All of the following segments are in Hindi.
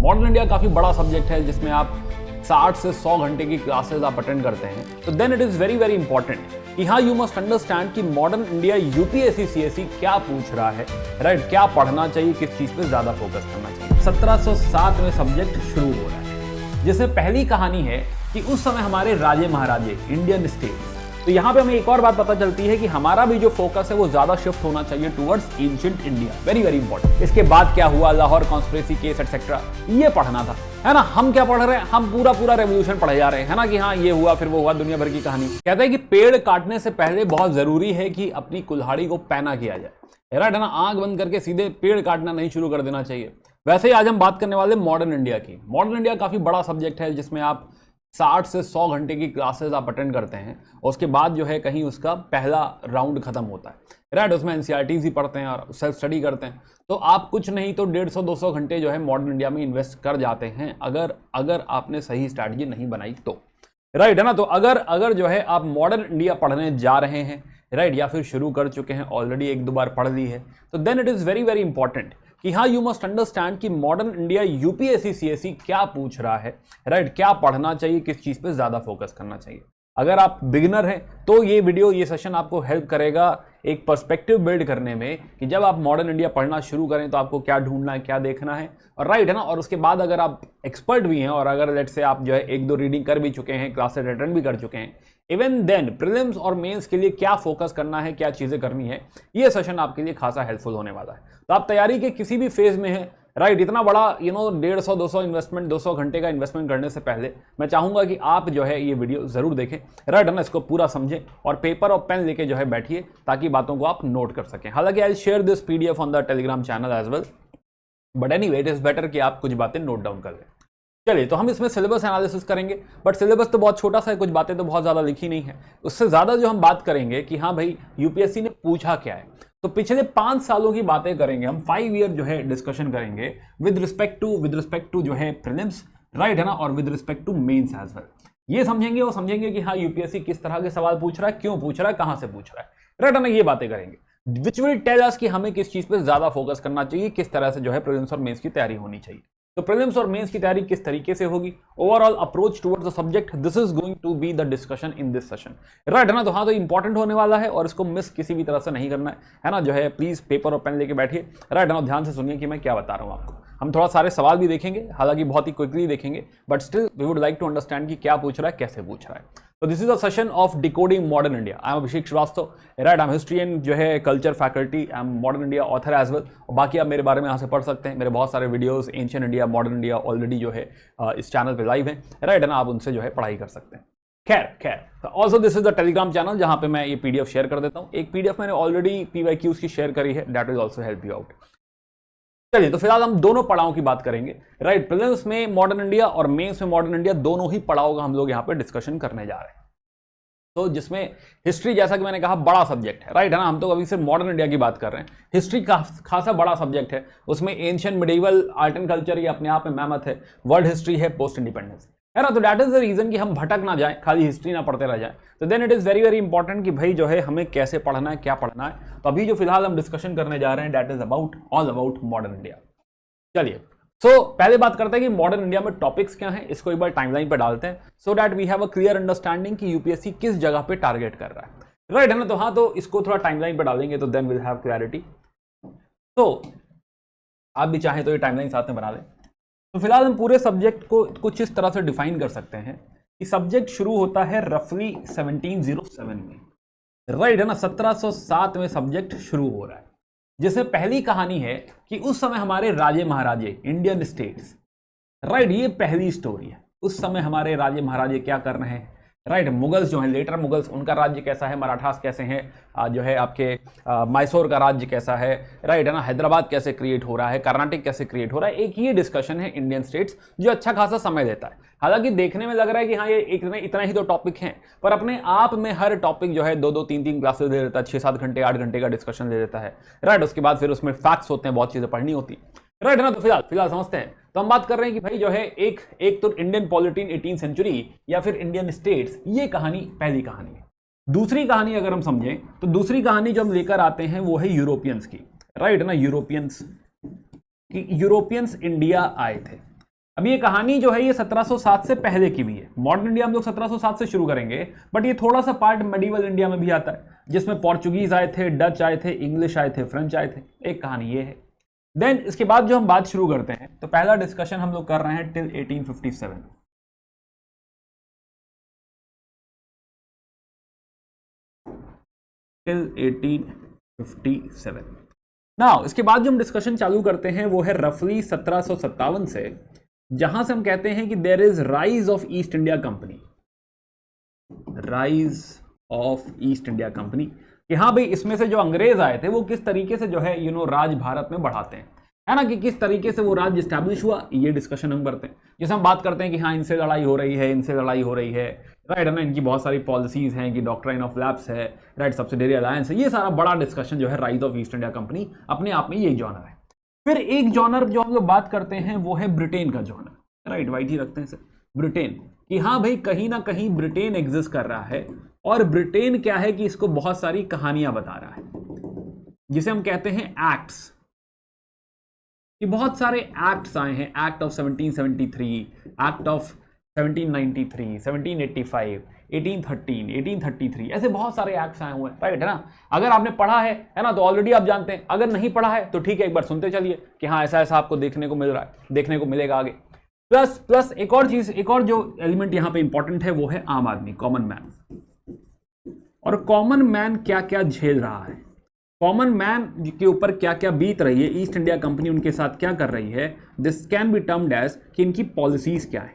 मॉडर्न इंडिया काफी बड़ा सब्जेक्ट है जिसमें आप 60 से 100 घंटे की क्लासेस आप अटेंड करते हैं, तो then it is very very important कि हाँ यू मस्ट अंडरस्टैंड कि मॉडर्न इंडिया यूपीएससी सीएससी क्या पूछ रहा है, राइट, क्या पढ़ना चाहिए, किस चीज पे ज्यादा फोकस करना चाहिए। 1707 में सब्जेक्ट शुरू हो रहा है जिसमें पहली कहानी है कि उस समय हमारे राजे महाराजे इंडियन स्टेट्स। तो यहाँ पे हमें एक और बात पता चलती है कि हमारा भी जो फोकस है वो ज्यादा शिफ्ट होना चाहिए towards ancient India, very very important. इसके बाद क्या हुआ, लाहौर कॉन्स्पिरेसी केस एटसेट्रा, ये पढ़ना था, है ना। हम क्या पढ़ रहे हैं, हम पूरा पूरा रेवोल्यूशन पढ़े जा रहे हैं, है ना, कि हाँ ये हुआ फिर वो हुआ, दुनिया भर की कहानी। कहते हैं कि पेड़ काटने से पहले बहुत जरूरी है कि अपनी कुल्हाड़ी को पैना किया जाए, राइट, है ना। आंख बंद करके सीधे पेड़ काटना नहीं शुरू कर देना चाहिए। वैसे ही आज हम बात करने वाले मॉडर्न इंडिया की। मॉडर्न इंडिया काफी बड़ा सब्जेक्ट है जिसमें आप 60 से 100 घंटे की क्लासेस आप अटेंड करते हैं और उसके बाद जो है कहीं उसका पहला राउंड खत्म होता है, राइट। उसमें एनसीईआरटीज ही पढ़ते हैं और सेल्फ स्टडी करते हैं। तो आप कुछ नहीं तो 150-200 घंटे जो है मॉडर्न इंडिया में इन्वेस्ट कर जाते हैं अगर आपने सही स्ट्रैटेजी नहीं बनाई तो, राइट, है ना। तो अगर जो है आप मॉडर्न इंडिया पढ़ने जा रहे हैं, राइट, या फिर शुरू कर चुके हैं, ऑलरेडी 1-2 बार पढ़ ली है, तो then it is very very important कि हाँ यू मस्ट अंडरस्टैंड कि मॉडर्न इंडिया यूपीएससी सीएससी क्या पूछ रहा है, राइट, क्या पढ़ना चाहिए, किस चीज पे ज्यादा फोकस करना चाहिए। अगर आप बिगिनर हैं तो ये वीडियो, ये सेशन आपको हेल्प करेगा एक पर्सपेक्टिव बिल्ड करने में कि जब आप मॉडर्न इंडिया पढ़ना शुरू करें तो आपको क्या ढूंढना है, क्या देखना है, और राइट, है ना। और उसके बाद अगर आप एक्सपर्ट भी हैं और अगर लेट से आप जो है 1-2 रीडिंग कर भी चुके हैं, क्लासेस अटेंड भी कर चुके हैं, इवन देन प्रीलिम्स और मेंस के लिए क्या फोकस करना है, क्या चीजें करनी है, ये सेशन आपके लिए खासा हेल्पफुल होने वाला है। तो आप तैयारी के किसी भी फेज में हैं, राइट, इतना बड़ा 150-200 इन्वेस्टमेंट, 200 घंटे का इन्वेस्टमेंट करने से पहले मैं चाहूंगा कि आप जो है ये वीडियो जरूर देखें, राइट, है ना, इसको पूरा समझें और पेपर और पेन लेके जो है बैठिए ताकि बातों को आप नोट कर सकें। हालांकि I share this PDF on the Telegram channel as well, but anyway it is better कि आप कुछ बातें नोट डाउन कर लें। चलिए, तो हम इसमें सिलेबस एनालिसिस करेंगे, बट सिलेबस तो बहुत छोटा सा है, कुछ बातें तो बहुत ज़्यादा लिखी नहीं है। उससे ज़्यादा जो हम बात करेंगे कि हाँ भाई यूपीएससी ने पूछा क्या है, तो पिछले 5 सालों की बातें करेंगे हम, 5 ईयर जो है डिस्कशन करेंगे विद रिस्पेक्ट टू जो है प्रीलिम्स, राइट, है ना, और with respect to mains as well. ये समझेंगे और समझेंगे कि हाँ यूपीएससी किस तरह के सवाल पूछ रहा है, क्यों पूछ रहा है, कहां से पूछ रहा है, राइट, है ना, ये बातें करेंगे विच विल टेल अस कि हमें किस चीज पे ज्यादा फोकस करना चाहिए, किस तरह से जो है प्रीलिम्स और मेंस की तैयारी होनी चाहिए। तो प्रीलिम्स और मेंस की तैयारी किस तरीके से होगी, overall approach towards the subject, this is going to be the discussion in this session, right, है ना। तो हाँ, तो इंपॉर्टेंट होने वाला है और इसको मिस किसी भी तरह से नहीं करना है ना। जो है प्लीज पेपर और पेन लेके बैठिए, राइट, है ना, ध्यान से सुनिए कि मैं क्या बता रहा हूँ आपको। हम थोड़ा सारे सवाल भी देखेंगे, हालांकि बहुत ही क्विकली देखेंगे, but still we would like to understand कि क्या पूछ रहा है, कैसे पूछ रहा है। तो this is a session of decoding modern India. I am Abhishek Shrivastava, right, I am history and जो है culture faculty, I am modern India author as well. और बाकी आप मेरे बारे में यहाँ से पढ़ सकते हैं, मेरे बहुत सारे videos ancient India, modern India already जो है इस चैनल पे लाइव है, राइट, है ना, आप उनसे जो है पढ़ाई कर सकते हैं। खैर also this is the Telegram channel जहां पे मैं ये पीडीएफ शेयर कर देता हूँ। एक पीडीएफ मैंने ऑलरेडी पीवाईक्यूज की शेयर करी है, that will also help you out. चलिए, तो फिलहाल हम दोनों पड़ावों की बात करेंगे, राइट, प्रीलिम्स में मॉडर्न इंडिया और मेंस में मॉडर्न इंडिया, दोनों ही पड़ाव का हम लोग यहाँ पे डिस्कशन करने जा रहे हैं। तो जिसमें हिस्ट्री, जैसा कि मैंने कहा, बड़ा सब्जेक्ट है, राइट, है ना। हम तो अभी सिर्फ मॉडर्न इंडिया की बात कर रहे हैं, हिस्ट्री का खासा बड़ा सब्जेक्ट है। उसमें ancient, medieval, art and culture, ये अपने आप में मैमथ है, वर्ल्ड हिस्ट्री है, पोस्ट इंडिपेंडेंस, है ना। तो दैट इज द रीजन कि हम भटक ना जाएं, खाली हिस्ट्री ना पढ़ते रह जाएं। तो then it is very very important कि भाई जो है हमें कैसे पढ़ना है, क्या पढ़ना है। तो अभी जो फिलहाल हम डिस्कशन करने जा रहे हैं, that is all about modern India. चलिए, पहले बात करते हैं कि मॉडर्न इंडिया में टॉपिक्स क्या हैं, इसको एक बार टाइमलाइन पे डालते हैं, so that we have a clear understanding कि यूपीएससी किस जगह पे टारगेट कर रहा है, राइट, है ना। तो हाँ, तो इसको थोड़ा टाइमलाइन पे डालेंगे तो देन विल हैव क्लैरिटी। तो आप भी चाहें तो ये टाइमलाइन साथ में बना लें। तो फिलहाल हम पूरे सब्जेक्ट को कुछ इस तरह से डिफाइन कर सकते हैं कि सब्जेक्ट शुरू होता है रफली 1707 में, राइट, है ना। 1707 में सब्जेक्ट शुरू हो रहा है जिसमें पहली कहानी है कि उस समय हमारे राजे महाराजे इंडियन स्टेट्स, राइट, ये पहली स्टोरी है। उस समय हमारे राजे महाराजे क्या कर रहे हैं, राइट, मुगल्स जो हैं, लेटर मुगल्स, उनका राज्य कैसा है, मराठास कैसे हैं, जो है आपके मैसूर का राज्य कैसा है, राइट, है ना, हैदराबाद कैसे क्रिएट हो रहा है, कर्नाटक कैसे क्रिएट हो रहा है। एक ये डिस्कशन है इंडियन स्टेट्स जो अच्छा खासा समय लेता है। हालांकि देखने में लग रहा है कि हाँ ये इतना ही तो टॉपिक है, पर अपने आप में हर टॉपिक जो है 2-2, 3-3 क्लासेस ले लेता है, 6-7 घंटे, 8 घंटे का डिस्कशन ले लेता है, राइट। उसके बाद फिर उसमें फैक्ट्स होते हैं, बहुत चीजें पढ़नी होती, राइट, है ना। तो फिलहाल समझते हैं। तो हम बात कर रहे हैं कि भाई जो है एक तो इंडियन पॉलिटी इन 18th सेंचुरी या फिर इंडियन स्टेट्स, ये कहानी पहली कहानी है। दूसरी कहानी अगर हम समझें तो दूसरी कहानी जो हम लेकर आते हैं वो है यूरोपियंस की, राइट, है ना। यूरोपियंस इंडिया आए थे, अब ये कहानी जो है ये 1707 से पहले की भी है। मॉडर्न इंडिया हम लोग 1707 से शुरू करेंगे, बट ये थोड़ा सा पार्ट मेडिवल इंडिया में भी आता है, जिसमें पोर्चुगीज आए थे, डच आए थे, इंग्लिश आए थे, फ्रेंच आए थे। एक कहानी ये है। देन इसके बाद जो हम बात शुरू करते हैं, तो पहला डिस्कशन हम लोग कर रहे हैं टिल 1857। टिल 1857। नाउ इसके बाद जो हम डिस्कशन चालू करते हैं वो है रफली 1757 से, जहां से हम कहते हैं कि there is rise of East India Company. Rise of East India Company, कि हाँ भाई इसमें से जो अंग्रेज आए थे वो किस तरीके से जो है राज भारत में बढ़ाते हैं, है ना, कि किस तरीके से वो राज्य स्टैब्लिश हुआ, ये डिस्कशन हम करते हैं। जैसे हम बात करते हैं कि हाँ इनसे लड़ाई हो रही है, इनसे लड़ाई हो रही है, राइट, है ना, इनकी बहुत सारी पॉलिसीज हैं, कि डॉक्ट्राइन ऑफ लैप्स है, राइट, सब्सिडियरी अलायंस है, ये सारा बड़ा डिस्कशन जो है rise of East India company अपने आप में ये जॉनर है। फिर एक जॉनर जो हम लोग बात करते हैं वो है ब्रिटेन का जॉनर, राइट, वाइट ही रखते हैं सर, ब्रिटेन, कि हाँ भाई कहीं ना कहीं ब्रिटेन एग्जिस्ट कर रहा है, और ब्रिटेन क्या है कि इसको बहुत सारी कहानियां बता रहा है, जिसे हम कहते हैं एक्ट्स, कि बहुत सारे एक्ट्स आए हैं, एक्ट ऑफ 1773, एक्ट ऑफ 1793, 1785, 1813, 1833, ऐसे बहुत सारे एक्ट्स आए हुए हैं, राइट, है ना। अगर आपने पढ़ा है ना, तो ऑलरेडी आप जानते हैं, अगर नहीं पढ़ा है तो ठीक है, एक बार सुनते चलिए कि हाँ ऐसा ऐसा आपको देखने को मिल रहा है, देखने को मिलेगा आगे। प्लस एक और चीज, एक और जो एलिमेंट यहां पे इंपॉर्टेंट है वो है आम आदमी, कॉमन मैन। और कॉमन मैन क्या क्या झेल रहा है, कॉमन मैन के ऊपर क्या क्या बीत रही है, ईस्ट इंडिया कंपनी उनके साथ क्या कर रही है, this can be termed as कि इनकी पॉलिसीज क्या है,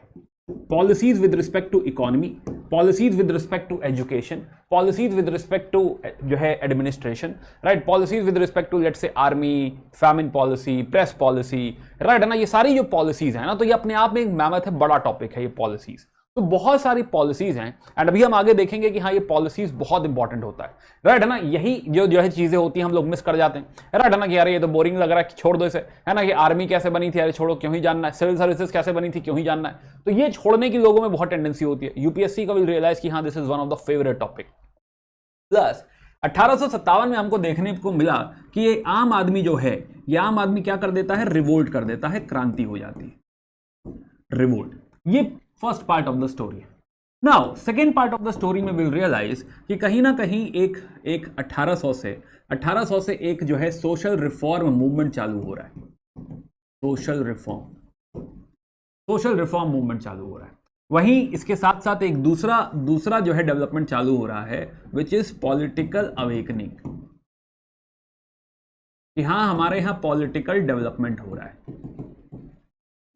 policies with respect to economy, policies with respect to education, policies with respect to जो है administration, right, policies with respect to let's say army, famine policy, press policy, right, है ना, ये सारी जो पॉलिसीज है ना, तो ये अपने आप में एक मैमथ है, बड़ा टॉपिक है ये पॉलिसीज। तो बहुत सारी पॉलिसीज हैं, एंड अभी हम आगे देखेंगे कि हाँ ये पॉलिसीज बहुत इंपॉर्टेंट होता है, राइट, है ना। यही जो है चीजें होती हैं हम लोग मिस कर जाते हैं, राइट, है ना, कि यार ये तो बोरिंग लग रहा है, छोड़ दो इसे, है ना, कि आर्मी कैसे बनी थी, अरे छोड़ो, क्यों ही जानना है, सिविल सर्विसेज कैसे बनी थी, क्यों ही जानना है, तो ये छोड़ने की लोगों में बहुत टेंडेंसी होती है। यूपीएससी का विल रियलाइज कि हाँ this is one of the favourite topic. Plus 1857 में हमको देखने को मिला कि ये आम आदमी जो है, ये आम आदमी क्या कर देता है, रिवोल्ट कर देता है, क्रांति हो जाती है, रिवोल्ट। ये first part of the story है। Now second part of the story में विल रियलाइज कि कहीं ना कहीं एक 1800 से एक जो है सोशल रिफॉर्म मूवमेंट चालू हो रहा है, सोशल रिफॉर्म मूवमेंट चालू हो रहा है। वहीं इसके साथ साथ एक दूसरा जो है डेवलपमेंट चालू हो रहा है, विच इज पॉलिटिकल अवेकनिंग, कि हाँ हमारे यहां पॉलिटिकल डेवलपमेंट हो रहा है,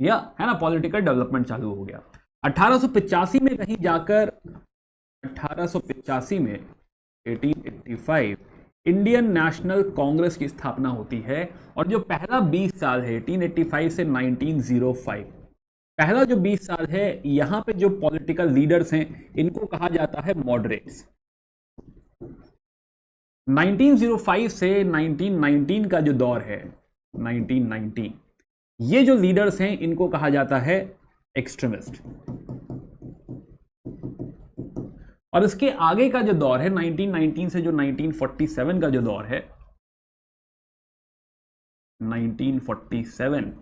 या है ना, पॉलिटिकल डेवलपमेंट चालू हो गया। 1885 में कहीं जाकर 1885 में 1885 इंडियन नेशनल कांग्रेस की स्थापना होती है, और जो पहला 20 साल है 1885 से 1905, पहला जो 20 साल है यहां पे जो पॉलिटिकल लीडर्स हैं इनको कहा जाता है मॉडरेट्स। 1905 से 1919 का जो दौर है, 1919, ये जो लीडर्स हैं इनको कहा जाता है एक्सट्रीमिस्ट। और इसके आगे का जो दौर है 1919 से जो 1947 का जो दौर है, 1947,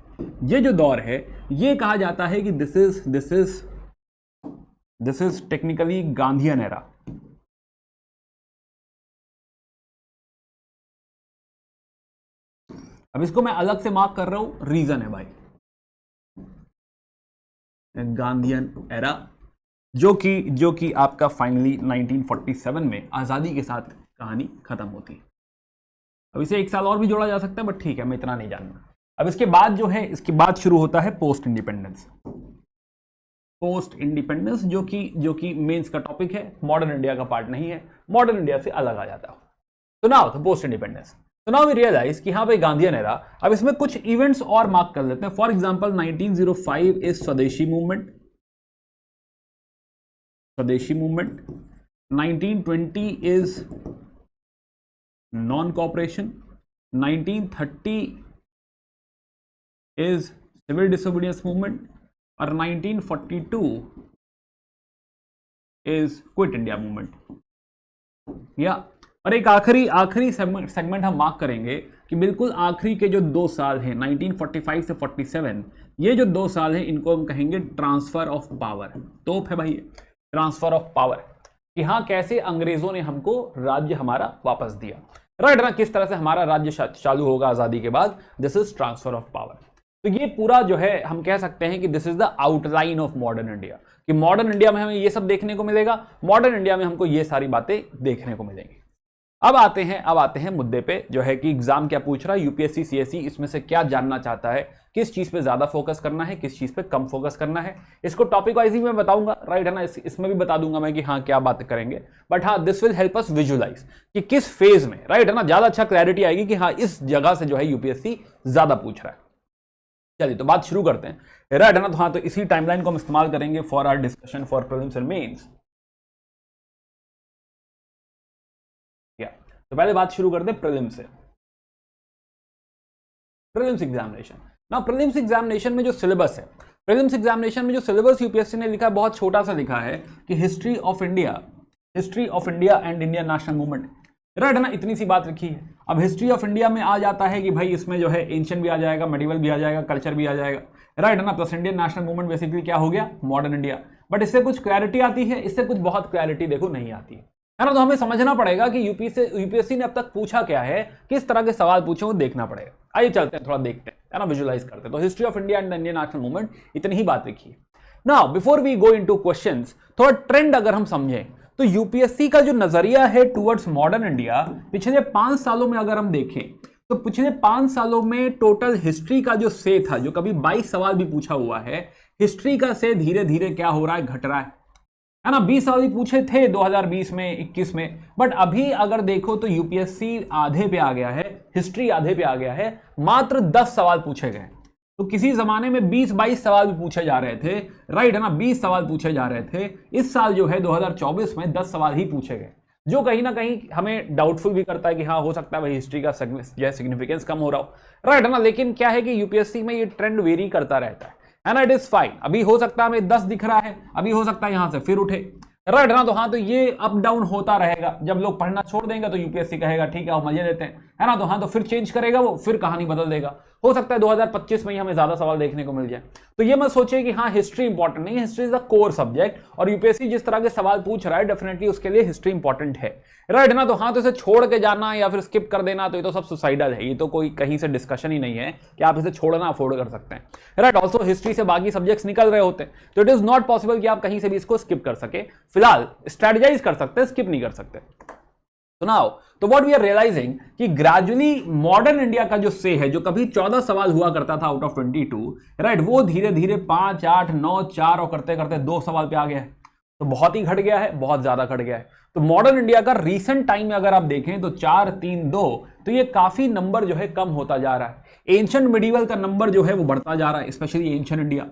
ये जो दौर है ये कहा जाता है कि this is technically Gandhian era. अब इसको मैं अलग से मार्क कर रहा हूं, रीजन है भाई, गांधीयन एरा, जो कि आपका फाइनली 1947 में आजादी के साथ कहानी खत्म होती है। अब इसे एक साल और भी जोड़ा जा सकता है, बट ठीक है मैं इतना नहीं जानना। अब इसके बाद जो है, इसके बाद शुरू होता है पोस्ट इंडिपेंडेंस। पोस्ट इंडिपेंडेंस जो कि मेंस का टॉपिक है, मॉडर्न इंडिया का पार्ट नहीं है, मॉडर्न इंडिया से अलग आ जाता है। तो नाउ तो पोस्ट इंडिपेंडेंस, तो नाउ वी रियलाइज कि हाँ भाई गांधीयन एरा। अब इसमें कुछ इवेंट्स और मार्क कर लेते हैं। फॉर एग्जांपल 1905 इज स्वदेशी movement, 1920 is non-cooperation, 1930 is civil disobedience movement, और 1942 is क्विट इंडिया मूवमेंट। या और एक आखिरी सेगमेंट हम मार्क करेंगे कि बिल्कुल आखिरी के जो 2 साल हैं 1945 से 47, ये जो 2 साल हैं इनको हम कहेंगे ट्रांसफर ऑफ पावर। तोप है भाई, ट्रांसफर ऑफ पावर, कि हाँ कैसे अंग्रेजों ने हमको राज्य हमारा वापस दिया, राइट ना, किस तरह से हमारा राज्य चालू होगा आजादी के बाद। This is transfer of power. तो ये पूरा जो है हम कह सकते हैं कि this is the outline of modern India, कि मॉडर्न इंडिया में हमें ये सब देखने को मिलेगा, मॉडर्न इंडिया में हमको ये सारी बातें देखने को मिलेंगी। अब आते हैं मुद्दे पे, जो है कि एग्जाम क्या पूछ रहा है, यूपीएससी सीएससी इसमें से क्या जानना चाहता है, किस चीज पे ज्यादा फोकस करना है, किस चीज पे कम फोकस करना है। इसको टॉपिक वाइज ही मैं बताऊंगा, राइट है ना, इसमें भी बता दूंगा मैं कि हाँ क्या बात करेंगे, बट हाँ this will help us visualise कि किस फेज में, राइट है ना, ज्यादा अच्छा क्लैरिटी आएगी कि हाँ इस जगह से जो है यूपीएससी ज्यादा पूछ रहा है। चलिए तो बात शुरू करते हैं, राइट है ना। तो हाँ, तो इसी टाइमलाइन को हम इस्तेमाल करेंगे for our discussion for prelims and mains. तो पहले बात शुरू करते हैं प्रीलिम्स से, प्रीलिम्स एग्जामिनेशन। ना प्रीलिम्स एग्जामिनेशन में जो सिलेबस है, प्रीलिम्स एग्जामिनेशन में जो सिलेबस यूपीएससी ने लिखा है बहुत छोटा सा लिखा है कि history of India and Indian national movement, right है ना, इतनी सी बात लिखी है। अब हिस्ट्री ऑफ इंडिया में आ जाता है कि भाई इसमें जो है एंशिएंट भी आ जाएगा, मेडिवल भी आ जाएगा, कल्चर भी आ जाएगा, राइट है ना, plus Indian national movement basically क्या हो गया, मॉडर्न इंडिया। बट इससे कुछ क्लैरिटी आती है, इससे कुछ बहुत क्लैरिटी देखो नहीं आती है ना। तो हमें समझना पड़ेगा कि यूपीएससी ने अब तक पूछा क्या है, किस तरह के सवाल पूछे, वो देखना पड़ेगा। आइए चलते हैं, थोड़ा देखते हैं, है ना, विजुअलाइज करते हैं। तो history of India and the Indian national movement, इतनी ही बात लिखी है। Now before we go into questions, थोड़ा ट्रेंड अगर हम समझें तो यूपीएससी का जो नजरिया है टुवर्ड्स मॉडर्न इंडिया, पिछले 5 सालों में अगर हम देखें तो पिछले 5 सालों में टोटल हिस्ट्री का जो से था, जो कभी 22 सवाल भी पूछा हुआ है, हिस्ट्री का से धीरे धीरे क्या हो रहा है, घट रहा है ना। 20 सवाल पूछे थे 2020 में, 21 में, बट अभी अगर देखो तो यूपीएससी आधे पे आ गया है, हिस्ट्री आधे पे आ गया है, मात्र 10 सवाल पूछे गए। तो किसी जमाने में 20-22 सवाल भी पूछे जा रहे थे, राइट है ना, 20 सवाल पूछे जा रहे थे। इस साल जो है 2024 में 10 सवाल ही पूछे गए, जो कहीं ना कहीं हमें डाउटफुल भी करता है कि हाँ हो सकता है भाई हिस्ट्री का सिग्निफिकेंस कम हो रहा हो, राइट है ना। लेकिन क्या है कि यूपीएससी में ये ट्रेंड वेरी करता रहता है ना, इट इज फाइन। अभी हो सकता है हमें 10 दिख रहा है, अभी हो सकता है यहां से फिर उठे, राइट है ना। तो हाँ, तो ये अप डाउन होता रहेगा। जब लोग पढ़ना छोड़ देंगे तो यूपीएससी कहेगा ठीक है वो मजे लेते हैं, है ना। तो हाँ, तो फिर चेंज करेगा वो, फिर कहानी बदल देगा। हो सकता है 2025 में ही हमें ज्यादा सवाल देखने को मिल जाए। तो ये मत सोचिए कि हाँ हिस्ट्री इंपॉर्टेंट नहीं है, history is the core subject, और यूपीएससी जिस तरह के सवाल पूछ रहा है डेफिनेटली उसके लिए हिस्ट्री इंपॉर्टेंट है, राइट है ना। तो हाँ, तो इसे छोड़ के जाना या फिर स्किप कर देना, तो ये तो सब सुसाइडल है, ये तो कोई कहीं से डिस्कशन ही नहीं है कि आप इसे छोड़ना अफोर्ड कर सकते हैं, राइट। ऑल्सो हिस्ट्री से बाकी सब्जेक्ट्स निकल रहे होते हैं, तो इट इज नॉट पॉसिबल कि आप कहीं से भी इसको स्किप कर सके। फिलहाल स्ट्रेटेजाइज कर सकते हैं, स्किप नहीं कर सकते। तो नाउ तो व्हाट वी आर रियलाइजिंग कि ग्रेजुअली मॉडर्न इंडिया का जो से है, जो कभी 14 सवाल हुआ करता था आउट ऑफ 22, राइट, वो धीरे धीरे 5, 8, 9, 4 और करते करते 2 सवाल पे आ गया है। तो बहुत ही घट गया है, बहुत ज्यादा घट गया है। तो मॉडर्न इंडिया का रीसेंट टाइम में अगर आप देखें तो 4, 3, 2, तो ये काफी नंबर जो है कम होता जा रहा है। एंशिएंट मिडिवल का नंबर जो है वो बढ़ता जा रहा है, स्पेशली एंशिएंट इंडिया।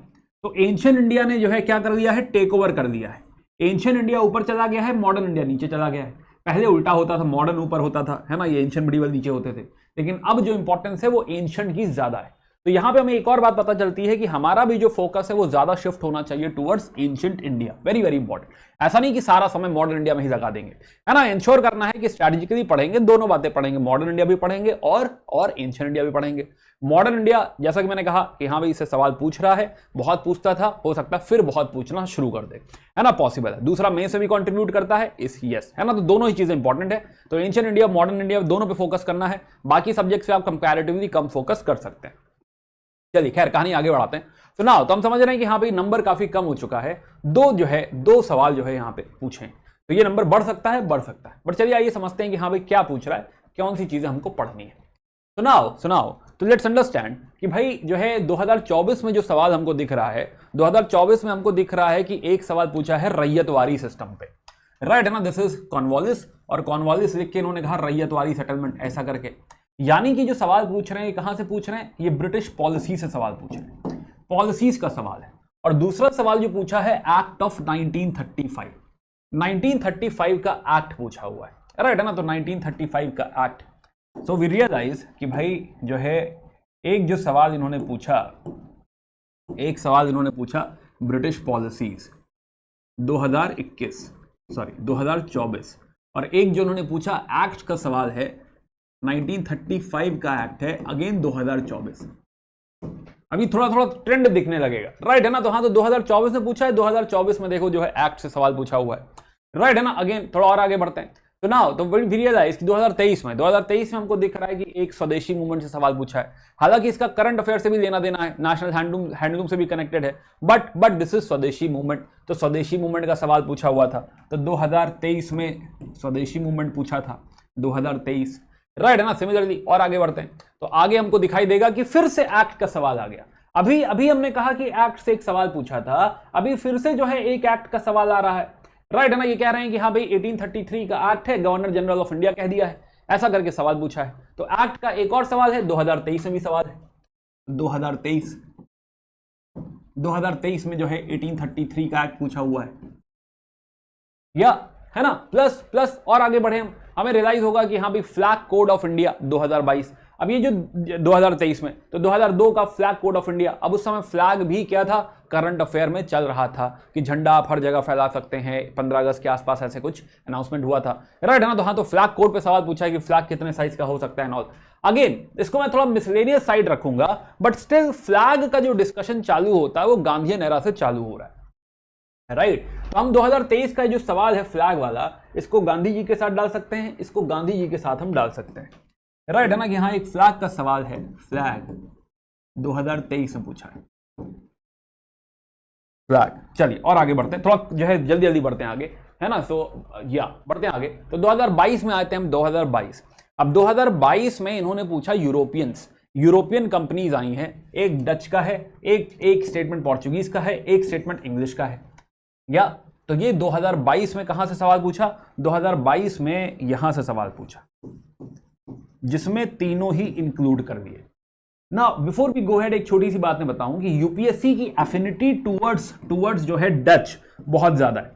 तो एंशिएंट इंडिया ने जो है क्या कर लिया है, टेक ओवर कर लिया है। एंशिएंट इंडिया ऊपर चला गया है, मॉडर्न इंडिया नीचे चला गया है। पहले उल्टा होता था, मॉडर्न ऊपर होता था, है ना, ये एंशिएंट मिडिवल नीचे होते थे। लेकिन अब जो इंपॉर्टेंस है वो एंशिएंट की ज्यादा है। तो यहां पे हमें एक और बात पता चलती है कि हमारा भी जो फोकस है वो ज्यादा शिफ्ट होना चाहिए towards ancient India. Very very important. ऐसा नहीं कि सारा समय मॉडर्न इंडिया में ही लगा देंगे, है ना। इंश्योर करना है कि स्ट्रैटेजिकली पढ़ेंगे, दोनों बातें पढ़ेंगे, मॉडर्न इंडिया भी पढ़ेंगे और एंशिएंट इंडिया भी पढ़ेंगे। मॉडर्न इंडिया जैसा कि मैंने कहा कि हाँ भाई इससे सवाल पूछ रहा है, बहुत पूछता था, हो सकता है फिर बहुत पूछना शुरू कर दे, है ना, पॉसिबल है। दूसरा मेंस से भी कंट्रीब्यूट करता है इस, यस, है ना। तो दोनों ही चीजें इंपॉर्टेंट है। तो एंशिएंट इंडिया, मॉडर्न इंडिया, दोनों पे फोकस करना है। बाकी सब्जेक्ट्स पे आप कंपैरेटिवली कम फोकस कर सकते हैं। चलिए खैर कहानी आगे बढ़ाते हैं। तो नाउ तो हम समझ रहे हैं कि हाँ भाई नंबर काफी कम हो चुका है, 2 सवाल जो है यहाँ पे पूछे, तो ये नंबर बढ़ सकता है, बढ़ सकता है। बट चलिए आइए समझते हैं कि हाँ भाई क्या पूछ रहा है, कौन सी चीजें हमको पढ़नी है। सुनाओ तो लेट्स अंडरस्टैंड कि भाई जो है 2024 में जो सवाल हमको दिख रहा है, 2024 में हमको दिख रहा है कि एक सवाल पूछा है रैयतवारी सिस्टम पे, राइट है ना। दिस इज कॉर्नवालिस, और कॉर्नवालिस लिख के इन्होंने कहा रैयतवारी सेटलमेंट ऐसा करके। यानी कि जो सवाल पूछ रहे हैं कहां से पूछ रहे हैं, ये ब्रिटिश पॉलिसी से सवाल पूछ रहे हैं, पॉलिसीज का सवाल है। और दूसरा सवाल जो पूछा है एक्ट ऑफ 1935 का एक्ट पूछा हुआ है, राइट है ना। तो 1935 का एक्ट। सो वी रियलाइज कि भाई जो है एक सवाल इन्होंने पूछा ब्रिटिश पॉलिसीज 2024, और एक जो उन्होंने पूछा एक्ट का सवाल है 1935 का एक्ट है, अगेन 2024। अभी थोड़ा थोड़ा ट्रेंड दिखने लगेगा, राइट है ना। तो हाँ, तो 2024 में पूछा है, 2024 में देखो जो है एक्ट से सवाल पूछा हुआ है, राइट है ना। अगेन थोड़ा और आगे बढ़ते हैं, तो ना तो फिर ये है इसकी 2023 में हमको दिख रहा है कि एक स्वदेशी मूवमेंट से सवाल पूछा है। हालांकि इसका करंट अफेयर से भी लेना देना है, नेशनल हैंडलूम से भी कनेक्टेड है, बट दिस इज स्वदेशी मूवमेंट। तो स्वदेशी मूवमेंट का सवाल पूछा हुआ था, तो 2023 में स्वदेशी मूवमेंट पूछा था, 2023, राइट है ना। सिमिलरली और आगे बढ़ते हैं, तो आगे हमको दिखाई देगा कि फिर से एक्ट का सवाल आ गया। अभी हमने कहा कि एक्ट से एक सवाल पूछा था, अभी फिर से जो है एक एक्ट का सवाल आ रहा है, राइट है ना। ये कह रहे हैं कि हाँ भाई 1833 का एक्ट है, गवर्नर जनरल ऑफ इंडिया कह दिया है, ऐसा करके सवाल पूछा है। तो एक्ट का एक और सवाल है, 2023 में भी सवाल है, 2023 में जो है 1833 का एक्ट पूछा हुआ है, या है ना। प्लस और आगे बढ़े हमें रियलाइज होगा कि हाँ भाई फ्लैग कोड ऑफ इंडिया 2022। अब ये जो 2023 में, तो 2002 का फ्लैग कोड ऑफ इंडिया, अब उस समय फ्लैग भी क्या था, करंट अफेयर में चल रहा था कि झंडा आप हर जगह फैला सकते हैं, 15 अगस्त के आसपास ऐसे कुछ अनाउंसमेंट हुआ था, राइट है ना। तो हाँ, तो फ्लैग कोड पे सवाल पूछा है कि फ्लैग कितने साइज का हो सकता है एंड ऑल। अगेन इसको मैं थोड़ा मिसलेनियस साइड रखूंगा, बट स्टिल फ्लैग का जो डिस्कशन चालू होता है वो गांधीयन एरा से चालू हो रहा है, राइट। तो हम 2023 का जो सवाल है फ्लैग वाला, इसको गांधी जी के साथ डाल सकते हैं, इसको गांधी जी के साथ हम डाल सकते हैं, राइट है ना। कि हाँ एक फ्लैग का सवाल है, फ्लैग 2023 में पूछा है, फ्लैग। चलिए और आगे बढ़ते हैं, थोड़ा जो है जल्दी बढ़ते हैं आगे, है ना। सो बढ़ते हैं आगे, तो 2022 में आते हैं हम, 2022। अब 2022 में इन्होंने पूछा यूरोपियन कंपनीज आई हैं, एक डच का है, एक स्टेटमेंट पोर्चुगीज का है, एक स्टेटमेंट इंग्लिश का है, या तो ये 2022 में कहां से सवाल पूछा, 2022 में यहां से सवाल पूछा, जिसमें तीनों ही इंक्लूड कर दिए ना। बिफोर वी गो हेड, एक छोटी सी बात मैं बताऊं कि यूपीएससी की एफिनिटी टूवर्ड्स जो है डच बहुत ज्यादा है,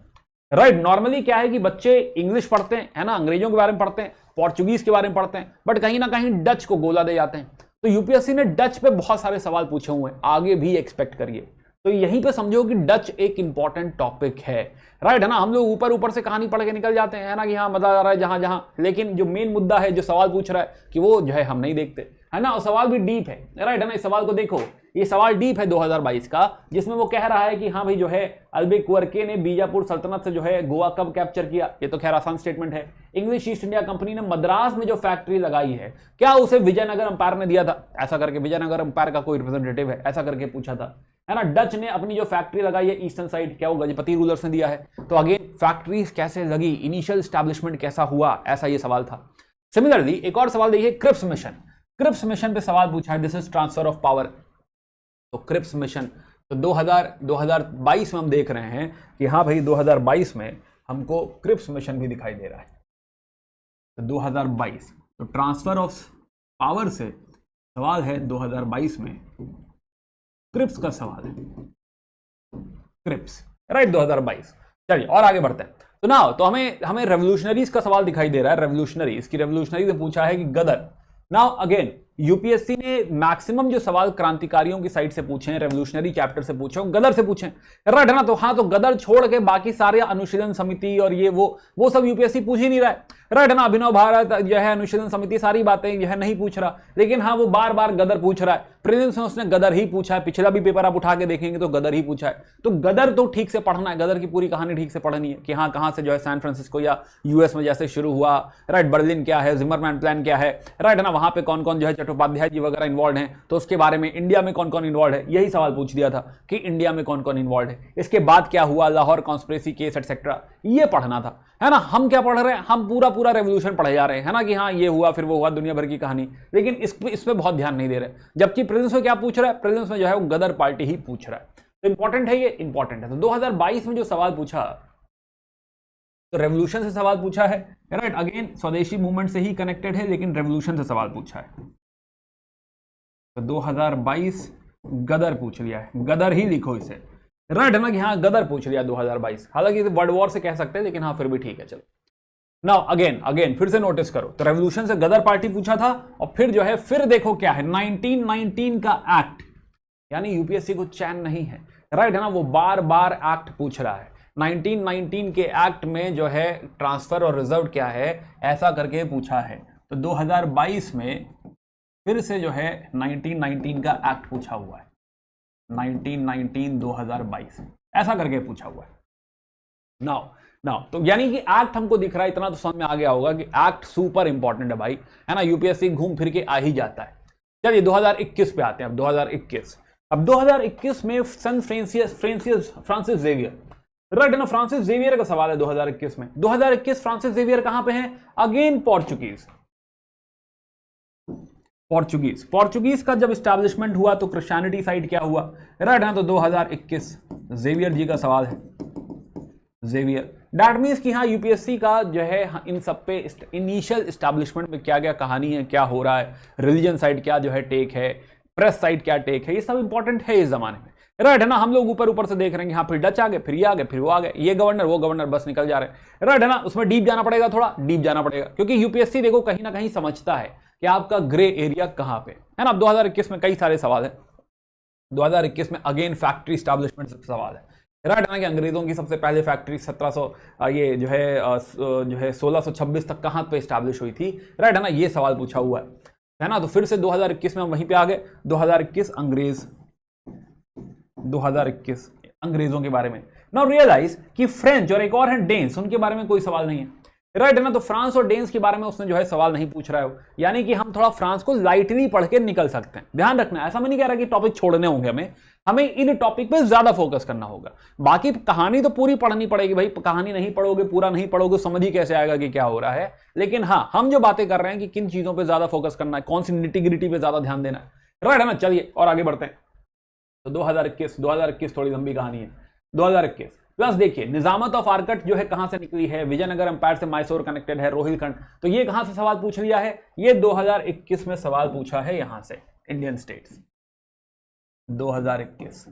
राइट। नॉर्मली क्या है कि बच्चे इंग्लिश पढ़ते हैं, है ना, अंग्रेजों के बारे में पढ़ते हैं, पोर्चुगीज के बारे में पढ़ते हैं, बट कहीं ना कहीं डच को गोला दे जाते हैं। तो यूपीएससी ने डच पे बहुत सारे सवाल पूछे हुए हैं, आगे भी एक्सपेक्ट करिए। तो यहीं पे समझो कि डच एक इंपॉर्टेंट टॉपिक है, राइट है ना। हम लोग ऊपर से कहानी पढ़ के निकल जाते हैं, है ना, कि हाँ मजा आ रहा है जहां, लेकिन जो मेन मुद्दा है, जो सवाल पूछ रहा है, कि वो जो है हम नहीं देखते, है ना। और सवाल भी डीप है, राइट है ना। इस सवाल को देखो, ये सवाल डीप है 2022 का, जिसमें वो कह रहा है कि हाँ भाई जो है अल्बुकर्क ने बीजापुर सल्तनत से जो है गोवा कब कैप्चर किया। ये तो खैर आसान स्टेटमेंट है। इंग्लिश ईस्ट इंडिया कंपनी ने मद्रास में जो फैक्ट्री लगाई है, क्या उसे विजयनगर अंपायर ने दिया था, ऐसा करके, विजयनगर अंपायर का कोई रिप्रेजेंटेटिव है, ऐसा करके पूछा था, है ना। डच ने अपनी जो फैक्ट्री लगाई है ईस्टर्न साइड, क्या वो गजपति रूलर्स ने दिया है। तो अगेन फैक्ट्रीज कैसे लगी, इनिशियल स्टैब्लिशमेंट कैसा हुआ, ऐसा ये सवाल था। सिमिलरली एक और सवाल देखिए, क्रिप्स मिशन पे सवाल पूछा है, this is transfer of power. तो क्रिप्स मिशन, तो 2022 में हम देख रहे हैं कि हाँ भाई 2022 में हमको क्रिप्स मिशन भी दिखाई दे रहा है। तो 2022, तो ट्रांसफर ऑफ पावर से सवाल है 2022 में, क्रिप्स का सवाल है, क्रिप्स, राइट, 2022। चलिए और आगे बढ़ते हैं। तो ना तो हमें रेवोल्यूशनरीज का सवाल दिखाई दे रहा है, रेवोल्यूशनरी से पूछा है कि गदर। नाउ अगेन यूपीएससी ने मैक्सिमम जो सवाल क्रांतिकारियों की साइड से पूछे हैं, रेवोल्यूशनरी चैप्टर से पूछे, गदर से पूछे, राइट है ना। तो हाँ, तो गदर छोड़ के बाकी सारे अनुशीलन समिति और ये वो सब यूपीएससी पूछ ही नहीं रहा है, राइट है ना। अभिनव भारत जो है, अनुशीलन समिति, सारी बातें यह नहीं पूछ रहा, लेकिन हाँ वो बार बार गदर पूछ रहा है। प्रीलिम्स में उसने गदर ही पूछा है, पिछला भी पेपर आप उठा के देखेंगे तो गदर ही पूछा है। तो गदर तो ठीक से पढ़ना है, गदर की पूरी कहानी ठीक से पढ़नी है कि हाँ कहाँ से जो है सैन फ्रांसिस्को या यूएस में जैसे शुरू हुआ, राइट, बर्लिन क्या है, जिमरमैन प्लान क्या है, राइट है ना, वहां पे कौन कौन जो है चट्टोपाध्याय जी वगैरह इन्वॉल्व हैं, तो उसके बारे में, इंडिया में कौन कौन इन्वॉल्व है, यही सवाल पूछ दिया था कि इंडिया में कौन कौन इन्वॉल्व है, इसके बाद क्या हुआ, लाहौर कॉन्स्पिरेसी केस एटसेट्रा, ये पढ़ना था, है ना। हम क्या पढ़ रहे हैं, हम पूरा रेवोल्यूशन पढ़े जा रहे हैं, है ना, कि हाँ ये हुआ फिर वो हुआ, दुनिया भर की कहानी, लेकिन इस पे बहुत ध्यान नहीं दे रहे। जबकि प्रीलिम्स में क्या पूछ रहा है, प्रीलिम्स में जो है वो गदर पार्टी ही पूछ रहा है। तो इंपॉर्टेंट है, ये इंपॉर्टेंट है। तो 2022 में जो सवाल पूछा, तो रेवोल्यूशन से सवाल पूछा है, राइट, अगेन स्वदेशी मूवमेंट से ही कनेक्टेड है, लेकिन रेवोल्यूशन से सवाल पूछा है। तो 2022 गदर पूछ लिया है, गदर ही लिखो इसे, राइट है ना, कि हाँ गदर पूछ लिया 2022। हालांकि इसे वर्ल्ड वॉर से कह सकते हैं, लेकिन हाँ फिर भी ठीक है। चलो नाउ अगेन फिर से नोटिस करो, तो रेवोल्यूशन से गदर पार्टी पूछा था, और फिर जो है फिर देखो क्या है, 1919 का एक्ट, यानी यूपीएससी को चैन नहीं है, राइट है ना, वो बार बार एक्ट पूछ रहा है। 1919 के एक्ट में जो है ट्रांसफर और रिजर्व क्या है, ऐसा करके पूछा है, तो 2022 में फिर से जो है 1919 का एक्ट पूछा हुआ है, 1919 2022 ऐसा करके पूछा हुआ है। नाउ तो यानी कि एक्ट हमको दिख रहा है, इतना तो समझ में आ गया होगा कि एक्ट सुपर इंपॉर्टेंट है भाई, है ना। यूपीएससी घूम फिर के आ ही जाता है। चलिए 2021 पे आते हैं। अब 2021 में सन फ्रांसिस जेवियर, राइट है ना, फ्रांसिस जेवियर का सवाल है 2021 में। 2021 फ्रांसिस जेवियर कहां पे हैं? अगेन पोर्चुगीज का जब स्टैब्लिशमेंट हुआ तो क्रिश्चियनिटी साइड क्या हुआ, राइट है ना। तो 2021 जेवियर जी का सवाल है, जेवियर। दैट मींस कि हाँ यूपीएससी का जो है इन सब पे इनिशियल एस्टैब्लिशमेंट में क्या क्या कहानी है, क्या हो रहा है, रिलीजन साइड क्या जो है टेक है, प्रेस साइड क्या टेक है, ये सब इंपॉर्टेंट है इस जमाने में, राइट है ना। हम लोग ऊपर से देख रहे हैं कि हाँ फिर डच आ गए, फिर ये आ गए, फिर वो आ गए, ये गवर्नर वो गवर्नर, बस निकल जा रहे हैं, राइट है ना। उसमें डीप जाना पड़ेगा, थोड़ा डीप जाना पड़ेगा, क्योंकि यूपीएससी देखो कहीं ना कहीं समझता है कि आपका ग्रे एरिया कहां पे है ना। 2021 में कई सारे सवाल है। 2021 में अगेन फैक्ट्री स्टैब्लिशमेंट सवाल है, राइट है ना, कि अंग्रेजों की सबसे पहले फैक्ट्री 1700 ये जो है 1626 तक कहां पे स्टैब्लिश हुई थी, राइट है ना। ये सवाल पूछा हुआ है ना। तो फिर से 2021 में हम वहीं पे आ गए। 2021 अंग्रेजों के बारे में। नाउ रियलाइज कि फ्रेंच और एक और है डेन्स, उनके बारे में कोई सवाल नहीं है, राइट है ना। तो फ्रांस और डेन्स के बारे में उसने जो है सवाल नहीं पूछ रहा है, यानी कि हम थोड़ा फ्रांस को लाइटली पढ़ के निकल सकते हैं। ध्यान रखना, ऐसा मैं नहीं कह रहा कि टॉपिक छोड़ने होंगे, हमें इन टॉपिक पे ज्यादा फोकस करना होगा। बाकी कहानी तो पूरी पढ़नी पड़ेगी भाई, कहानी नहीं पढ़ोगे, पूरा नहीं पढ़ोगे, समझ ही कैसे आएगा कि क्या हो रहा है। लेकिन हाँ, हम जो बातें कर रहे हैं कि किन चीजों पे ज्यादा फोकस करना है, कौन सी निटिग्रिटी पे ज्यादा ध्यान देना है, राइट है ना। चलिए और आगे बढ़ते हैं। तो 2021 थोड़ी लंबी कहानी है। 2021 प्लस देखिए, निजामत ऑफ आर्कट जो है कहां से निकली है, विजयनगर एम्पायर से मैसूर कनेक्टेड है, रोहिलखंड, तो ये कहां से सवाल पूछ लिया है, ये 2021 में सवाल पूछा है यहां से, इंडियन स्टेट्स 2021,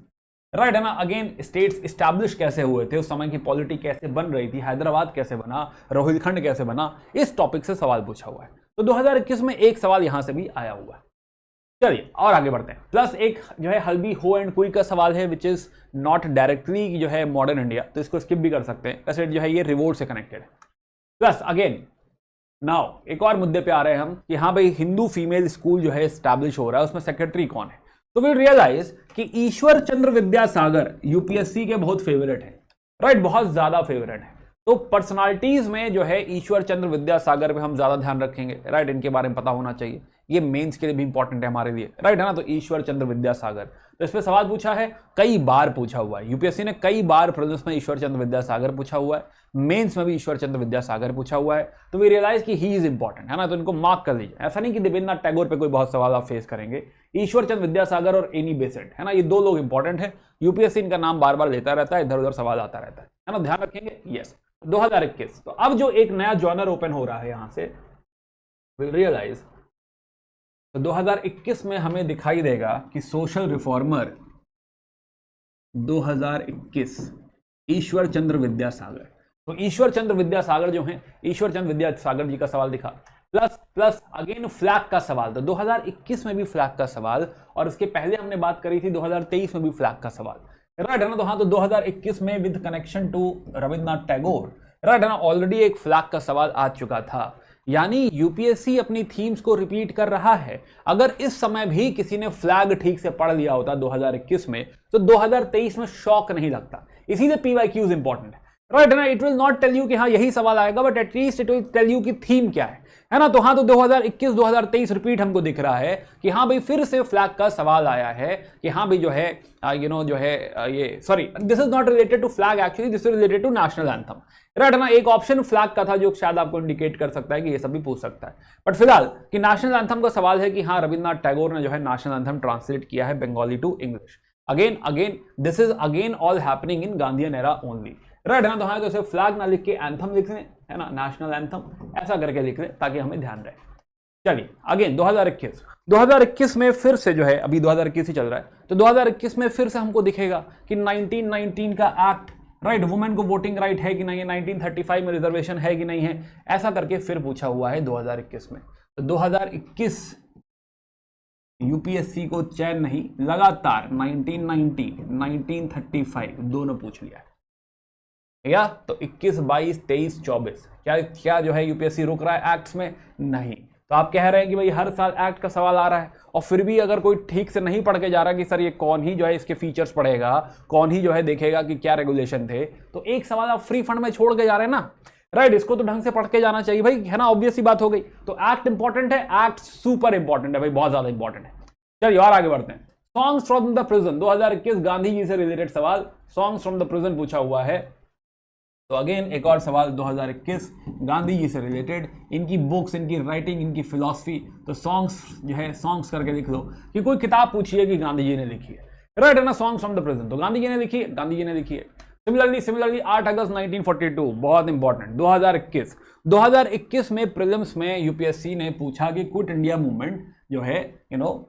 राइट है ना। अगेन स्टेट्स एस्टैब्लिश कैसे हुए थे, उस समय की पॉलिटी कैसे बन रही थी, हैदराबाद कैसे बना, रोहिलखंड कैसे बना, इस टॉपिक से सवाल पूछा हुआ है। तो 2021 में एक सवाल यहां से भी आया हुआ है। चलिए और आगे बढ़ते हैं। प्लस एक जो है हल्बी हो एंड कुई का सवाल है, विच इज नॉट डायरेक्टली जो है मॉडर्न इंडिया, तो इसको स्किप भी कर सकते हैं, वैसे जो है ये रिवोल्ट से कनेक्टेड है। प्लस अगेन नाउ एक और मुद्दे पे आ रहे हैं हम कि हाँ भाई हिंदू फीमेल स्कूल जो है स्टैब्लिश हो रहा है, उसमें सेक्रेटरी कौन है। तो विल रियलाइज कि ईश्वर चंद्र विद्यासागर यूपीएससी के बहुत फेवरेट है, राइट, बहुत ज्यादा फेवरेट है। तो पर्सनालिटीज में जो है ईश्वर चंद्र विद्यासागर पे हम ज्यादा ध्यान रखेंगे, राइट, इनके बारे में पता होना चाहिए, ये मेंस के लिए भी इंपॉर्टेंट है हमारे लिए, राइट है ना। तो ईश्वर चंद्र विद्यासागर, तो इस पे सवाल पूछा है, कई बार पूछा हुआ है, यूपीएससी ने कई बार प्रीलिम्स में ईश्वर चंद्र विद्यासागर पूछा हुआ है, मेंस में भी ईश्वर चंद्र विद्यासागर पूछा हुआ है। तो वी रियलाइज कि ही इज इंपॉर्टेंट, है ना। तो इनको मार्क कर लीजिए, ऐसा नहीं कि देवेंद्रनाथ टैगोर पे कोई बहुत सवाल आप फेस करेंगे, ईश्वर चंद्र विद्यासागर और एनी बेसेंट, है ना, ये दो लोग इंपॉर्टेंट है। यूपीएससी इनका नाम बार बार लेता रहता है, इधर उधर सवाल आता रहता है ना, ध्यान रखेंगे। यस 2021। तो अब जो एक नया जॉनर ओपन हो रहा है यहां से, विल रियलाइज, तो 2021 में हमें दिखाई देगा कि सोशल रिफॉर्मर 2021 ईश्वर चंद्र विद्यासागर। तो ईश्वर चंद्र विद्यासागर जो हैं, ईश्वर चंद्र विद्यासागर जी का सवाल दिखा। प्लस अगेन फ्लैग का सवाल, तो 2021 में भी फ्लैग का सवाल, और इसके पहले हमने बात करी थी 2023 में भी फ्लैग का सवाल, राइट है ना। तो हाँ, तो 2021 में with connection to Rabindranath Tagore, right है ना, ऑलरेडी एक फ्लैग का सवाल आ चुका था। यानी यूपीएससी अपनी थीम्स को रिपीट कर रहा है। अगर इस समय भी किसी ने फ्लैग ठीक से पढ़ लिया होता 2021 में, तो 2023 में शॉक नहीं लगता। इसीलिए पीवाईक्यूज इंपॉर्टेंट है, राइट है ना। It will not tell you कि हाँ यही सवाल आएगा, but at least it will tell you कि थीम क्या है ना। तो हाँ, तो 2021-2023 रिपीट हमको दिख रहा है कि हाँ भाई फिर से फ्लैग का सवाल आया है कि हाँ भाई जो है जो है ये, sorry, this is not related to flag, actually this is related to national anthem, right है ना। एक ऑप्शन फ्लैग का था जो शायद आपको इंडिकेट कर सकता है कि ये सब भी पूछ सकता है, बट फिलहाल कि नेशनल एंथम का सवाल है कि हाँ रविन्द्रनाथ टैगोर ने जो है नेशनल एंथम ट्रांसलेट किया है Bengali to English. Again this is again all happening in Gandhian era only, right है ना। तो हाँ, तो इसे फ्लैग ना लिख के एंथम लिख लें, है ना, नेशनल एंथम ऐसा करके लिख लें ताकि हमें ध्यान रहे। चलिए अगेन 2021 में फिर से जो है, अभी 2021 ही चल रहा है, तो 2021 में फिर से हमको दिखेगा कि 1919 का एक्ट, राइट, वुमेन को वोटिंग राइट है कि नहीं है, 1935 में रिजर्वेशन है कि नहीं है, ऐसा करके फिर पूछा हुआ है 2021 में। तो 2021 यूपीएससी को चैन नहीं, लगातार 1990, 1935 दोनों पूछ लिया है, या तो 21, 22, 23, 24 क्या जो है यूपीएससी रुक रहा है एक्ट्स में? नहीं, तो आप कह रहे हैं कि भाई हर साल एक्ट का सवाल आ रहा है, और फिर भी अगर कोई ठीक से नहीं पढ़ के जा रहा कि सर ये कौन ही जो है इसके फीचर्स पढ़ेगा, कौन ही जो है देखेगा कि क्या रेगुलेशन थे, तो एक सवाल आप फ्री फंड में छोड़ के जा रहे हैं ना, राइट। इसको तो ढंग से पढ़ के जाना चाहिए भाई, है ना, ऑब्वियस सी बात हो गई। तो एक्ट इंपॉर्टेंट है, एक्ट सुपर इंपॉर्टेंट है भाई, बहुत ज्यादा इंपॉर्टेंट है। चलिए और आगे बढ़ते हैं। Songs from the prison 2021 Gandhi ji से रिलेटेड सवाल, सॉन्ग्स फ्रॉम द प्रिजन पूछा हुआ है। तो अगेन एक और सवाल 2021 गांधी जी से रिलेटेड, इनकी बुक्स, इनकी राइटिंग, इनकी फिलॉसफी। तो सॉन्ग्स जो है सॉन्ग्स करके लिख लो कि कोई किताब पूछिए कि गांधी जी ने लिखी है, राइट, है ना। सॉन्ग्स फ्रॉम द प्रिजन तो गांधी जी ने लिखी है, गांधी जी ने लिखी है। सिमिलरली 8 अगस्त 1942 बहुत इंपॉर्टेंट। 2021 में प्रीलिम्स में यूपीएससी ने पूछा कि क्विट इंडिया मूवमेंट जो है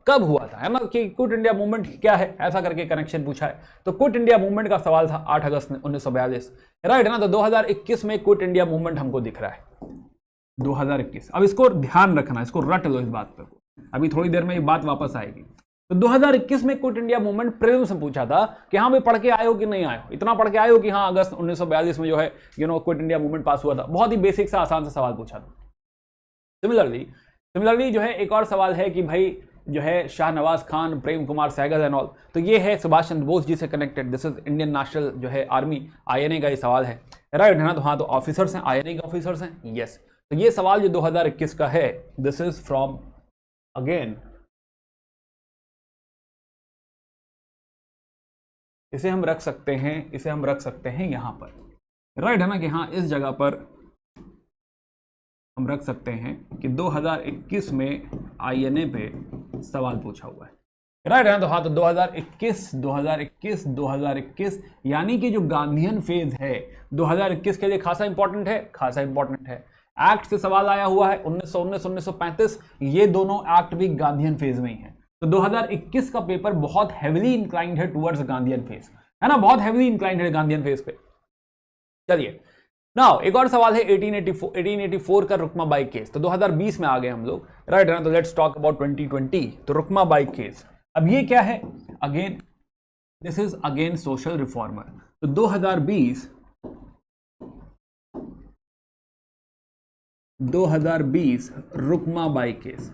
कब हुआ था, है ना, कि क्विट इंडिया मूवमेंट क्या है, ऐसा करके कनेक्शन पूछा है। तो क्विट इंडिया मूवमेंट का सवाल था 8 अगस्त 1942, राइट, है ना। तो 2021 में क्विट इंडिया मूवमेंट हमको दिख रहा है 2021। अब इसको ध्यान रखना, इसको रट लो इस बात पर, अभी थोड़ी देर में ये बात वापस आएगी। तो 2021 में क्विट इंडिया मूवमेंट प्रीलिम्स में पूछा था कि हाँ भाई पढ़ के आए हो कि नहीं आए हो, इतना पढ़ के आए हो कि हाँ अगस्त 1942 में जो है क्विट इंडिया मूवमेंट पास हुआ था। बहुत ही बेसिक सा आसान सा सवाल पूछा था। सिमिलरली जो है एक और सवाल है कि भाई जो है शाहनवाज खान, प्रेम कुमार सहगल एंड ऑल, तो ये है सुभाष चंद्र बोस जी से connected. This is Indian national जो है आर्मी, आईएनए का ये सवाल है, राइट, है ना। तो हाँ, तो ऑफिसर्स हैं, आईएनए के ऑफिसर्स हैं, यस। तो ये सवाल जो 2021 का है, दिस इज फ्रॉम अगेन, इसे हम रख सकते हैं यहां पर, राइट, है ना, कि हाँ इस जगह पर हम रख सकते हैं कि 2021 में आईएनए पे सवाल पूछा हुआ है, राइट, है ना। तो हाँ, तो 2021 यानी कि जो गांधीयन फेज है 2021 के लिए खासा इंपॉर्टेंट है। एक्ट से सवाल आया हुआ है 1919 1935, ये दोनों एक्ट भी गांधीयन फेज में ही है। तो 2021 का पेपर बहुत हेविली इंक्लाइंड है टुवर्ड्स गांधीयन फेज, है ना, बहुत हेविली इंक्लाइंड है गांधीयन फेज पे। चलिए नाउ एक और सवाल है 1884 का रुकमा बाई केस। तो 2020 में आ गए हम लोग, राइट, है ना। तो लेट्स टॉक अबाउट 2020। तो रुकमा बाई केस, अब ये क्या है, again this is again social reformer. तो 2020 Rukma by case,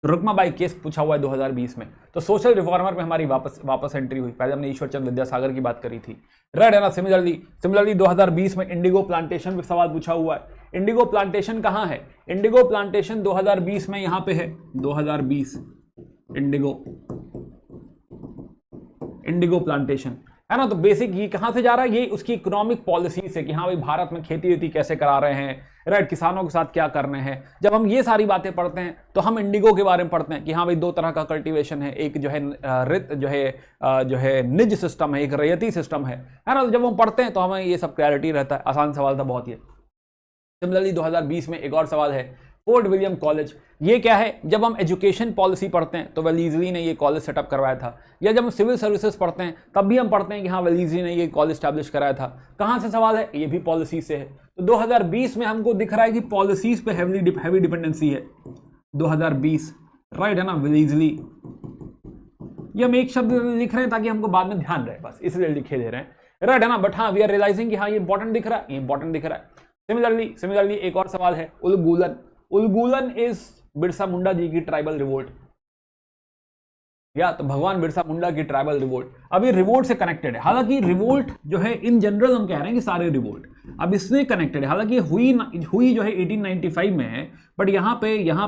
Rukma by case पूछा हुआ है 2020 में। तो सोशल रिफॉर्मर में हमारी वापस एंट्री हुई। पहले हमने ईश्वर चंद्र विद्यासागर की बात करी थी, राइट, है ना। सिमिलरली 2020 में इंडिगो प्लांटेशन पे सवाल पूछा हुआ है। इंडिगो प्लांटेशन कहाँ है, इंडिगो प्लांटेशन 2020 में यहां पे है, 2020 इंडिगो प्लांटेशन, है ना। तो बेसिक ये कहां से जा रहा है, ये उसकी इकोनॉमिक पॉलिसी से कि हाँ भाई भारत में खेती वेती कैसे करा रहे हैं, राइट, किसानों के साथ क्या करने हैं। जब हम ये सारी बातें पढ़ते हैं तो हम इंडिगो के बारे में पढ़ते हैं कि हाँ भाई दो तरह का कल्टीवेशन है, एक जो है निज सिस्टम है, एक रैयती सिस्टम है ना। जब हम पढ़ते हैं तो हमें ये सब क्लैरिटी रहता है। आसान सवाल था बहुत ही। सिमिलरली 2020 में एक और सवाल है फोर्ट विलियम कॉलेज, ये क्या है। जब हम एजुकेशन पॉलिसी पढ़ते हैं तो वेलेस्ली ने ये कॉलेज सेटअप करवाया था, या जब हम सिविल सर्विसेज पढ़ते हैं तब भी हम पढ़ते हैं कि हाँ वेलेस्ली ने ये कॉलेज स्टैब्लिश कराया था। कहाँ से सवाल है, ये भी पॉलिसी से है। तो 2020 में हमको दिख रहा है कि पॉलिसीज पे हैवी डिपेंडेंसी है 2020, राइट, है ना। वेलेस्ली, ये हम एक शब्द लिख रहे हैं ताकि हमको बाद में ध्यान रहे, बस इसलिए लिखे दे रहे हैं, राइट, है ना। बट हाँ वी आर रियलाइजिंग कि हाँ ये इंपॉर्टेंट दिख रहा है, सिमिलरली एक और सवाल है उलगुलन इज बिरसा मुंडा जी की ट्राइबल रिवोल्ट, या तो भगवान बिरसा मुंडा की ट्राइबल रिवोल्ट। अब ये रिवोल्ट से कनेक्टेड है, हालांकि रिवोल्ट जो है इन जनरल हम कह रहे हैं कि सारे रिवोल्ट अब इससे कनेक्टेड है। हालांकि हुई जो है 1895 में है, बट यहाँ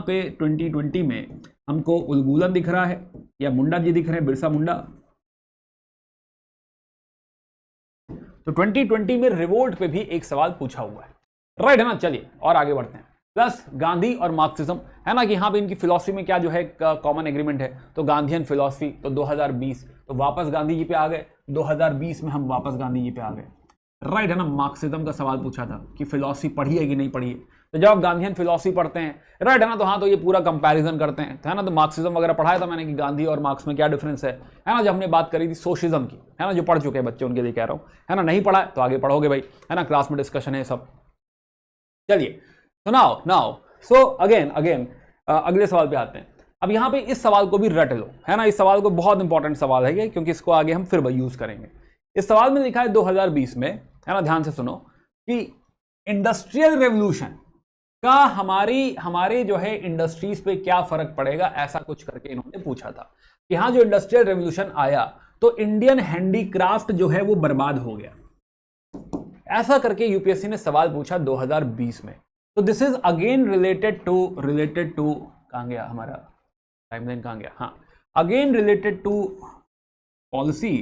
पे 2020 में हमको उलगुलन दिख रहा है या मुंडा जी दिख रहे हैं, बिरसा मुंडा। तो 2020 में रिवोल्ट पे भी एक सवाल पूछा हुआ है, राइट, है ना। चलिए और आगे बढ़ते हैं। प्लस गांधी और मार्क्सिज्म, है ना, कि यहाँ पे इनकी फिलॉसफी में क्या जो है कॉमन एग्रीमेंट है। तो गांधीयन फिलॉसफी, तो 2020 तो वापस गांधी जी पे आ गए, 2020 में हम वापस गांधी जी पे आ गए, राइट, है ना। मार्क्सिज्म का सवाल पूछा था कि फिलॉसफी पढ़ी है कि नहीं पढ़ी है। तो जब आप गांधीयन फिलॉसफी पढ़ते हैं, राइट, है ना, तो हाँ तो ये पूरा कंपैरिजन करते हैं, है ना। तो मार्क्सिज्म वगैरह पढ़ाया था मैंने कि गांधी और मार्क्स में क्या डिफरेंस है ना। जब हमने बात करी थी सोशलिज्म की, है ना, जो पढ़ चुके हैं बच्चे उनके लिए कह रहा हूँ, है ना। नहीं पढ़ा है तो आगे पढ़ोगे भाई, है ना, क्लास में डिस्कशन है सब। चलिए तो नाउ सो अगेन अगले सवाल पे आते हैं। अब यहाँ पे इस सवाल को भी रट लो, है ना। इस सवाल को बहुत इंपॉर्टेंट सवाल है ये, क्योंकि इसको आगे हम फिर यूज करेंगे। इस सवाल में लिखा है 2020 में, है ना, ध्यान से सुनो, कि इंडस्ट्रियल रेवोल्यूशन का हमारे जो है इंडस्ट्रीज पे क्या फर्क पड़ेगा, ऐसा कुछ करके इन्होंने पूछा था कि हाँ जो इंडस्ट्रियल रेवोल्यूशन आया तो इंडियन हैंडीक्राफ्ट जो है वो बर्बाद हो गया, ऐसा करके यूपीएससी ने सवाल पूछा 2020 में। तो this is again related to कहां गया हमारा टाइमलाइन, कहां गया, हाँ अगेन रिलेटेड टू पॉलिसी।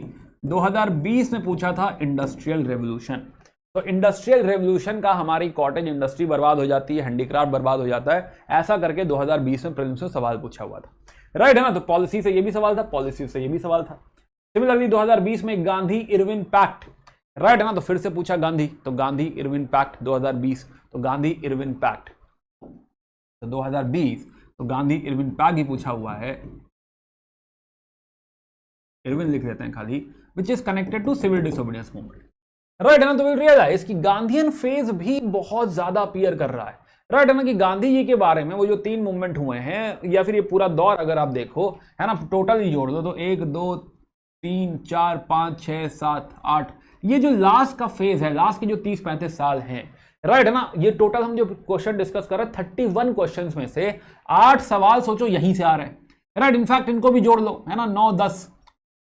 2020 में पूछा था इंडस्ट्रियल रेवोल्यूशन। तो इंडस्ट्रियल रेवोल्यूशन का हमारी कॉटेज इंडस्ट्री बर्बाद हो जाती है, हैंडीक्राफ्ट बर्बाद हो जाता है, ऐसा करके 2020 में प्रीलिम्स में सवाल पूछा हुआ था, राइट है ना। तो पॉलिसी से ये भी सवाल था, पॉलिसी से ये भी सवाल था। सिमिलरली 2020 में गांधी इरविन पैक्ट, राइट है ना, तो फिर से पूछा गांधी, तो गांधी इरविन पैक्ट 2020, तो गांधी इरविन पैक्ट, तो 2020 तो गांधी इरविन पैक्ट ही पूछा हुआ है, इरविन लिख देते हैं खाली, which is connected to civil disobedience movement, right है ना। तो विल रियलाइज कि गांधीयन फेज भी बहुत ज्यादा अपीयर कर रहा है, राइट है ना, कि गांधी जी के बारे में वो जो 3 मूवमेंट हुए हैं या फिर ये पूरा दौर अगर आप देखो है ना, टोटल ही जोड़ दो तो 1 2 3 4 5 6 7 8, ये जो लास्ट का फेज है, लास्ट के जो 30-35 साल हैं, राइट है ना, ये टोटल हम जो क्वेश्चन डिस्कस कर रहे हैं 31 क्वेश्चन में से 8 सवाल सोचो यहीं से आ रहे हैं, राइट। इनफैक्ट इनको भी जोड़ लो है ना, 9-10,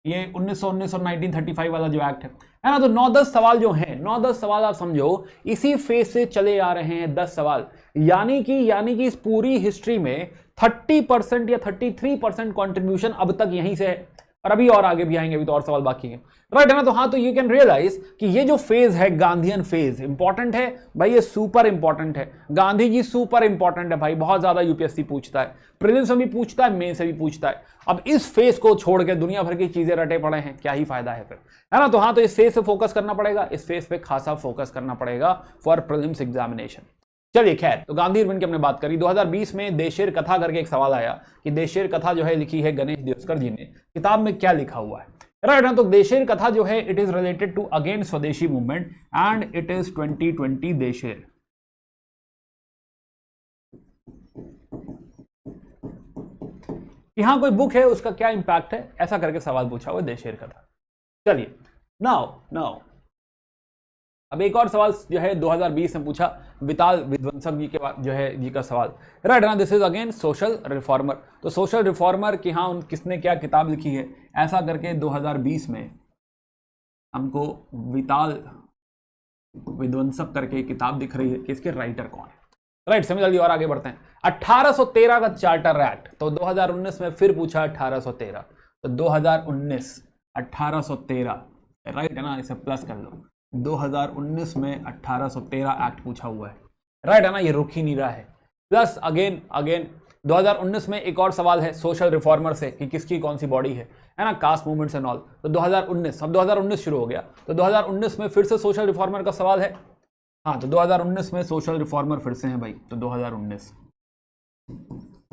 ये 1919 और 1935 वाला जो एक्ट है ना, तो 9-10 सवाल जो हैं, 9-10 सवाल आप समझो इसी फेज से चले आ रहे हैं 10 सवाल, यानी कि इस पूरी हिस्ट्री में 30% या 33% कंट्रीब्यूशन अब तक यहीं से है, और अभी और आगे भी आएंगे, अभी तो और सवाल बाकी हैं, राइट है ना। तो हाँ, तो यू कैन रियलाइज कि ये जो फेज है गांधीयन फेज इंपॉर्टेंट है भाई, ये सुपर इंपॉर्टेंट है, गांधी जी सुपर इंपॉर्टेंट है भाई, बहुत ज्यादा यूपीएससी पूछता है, प्रीलिम्स से भी पूछता है, मेन से भी पूछता है। अब इस फेज को छोड़ के दुनिया भर की चीजें रटे पड़े हैं, क्या ही फायदा है फिर, है ना। तो हाँ, तो इस फेज से फोकस करना पड़ेगा, इस फेज पे खासा फोकस करना पड़ेगा फॉर प्रीलिम्स एग्जामिनेशन। चलिए खैर, तो गांधी इरविन की हमने बात करी। 2020 में देशेर कथा करके एक सवाल आया कि देशेर कथा जो है लिखी है गणेश देवस्कर जी ने, किताब में क्या लिखा हुआ है, राइट ना। तो देशेर कथा जो है it is related to again swadeshi movement and it is 2020 Desher. यहां कोई बुक है, उसका क्या इंपैक्ट है, ऐसा करके सवाल पूछा हुआ देशेर कथा। चलिए नाउ अब एक और सवाल जो है 2020 में पूछा विताल विध्वंसक जी के जो है जी का सवाल, राइट ना। This is again social reformer. तो सोशल रिफॉर्मर की हाँ किसने क्या किताब लिखी है, ऐसा करके 2020 में हमको विताल विध्वंसक करके किताब दिख रही है कि इसके राइटर कौन है, राइट। सिमिलरली और आगे बढ़ते हैं, 1813 का चार्टर एक्ट, तो 2019 में फिर पूछा 1813, तो 2019 1813, राइट है ना, इसे प्लस कर लो, 2019 में 1813 एक्ट पूछा हुआ है, राइट है ना, ये रुक ही नहीं रहा है। प्लस अगेन 2019 में एक और सवाल है सोशल रिफॉर्मर से कि किसकी कौन सी बॉडी है ना, कास्ट मूवमेंट्स एंड ऑल। तो 2019, अब 2019 शुरू हो गया, तो 2019 में फिर से सोशल रिफॉर्मर का सवाल है, हाँ। तो 2019 में सोशल रिफॉर्मर फिर से हैं भाई, तो 2019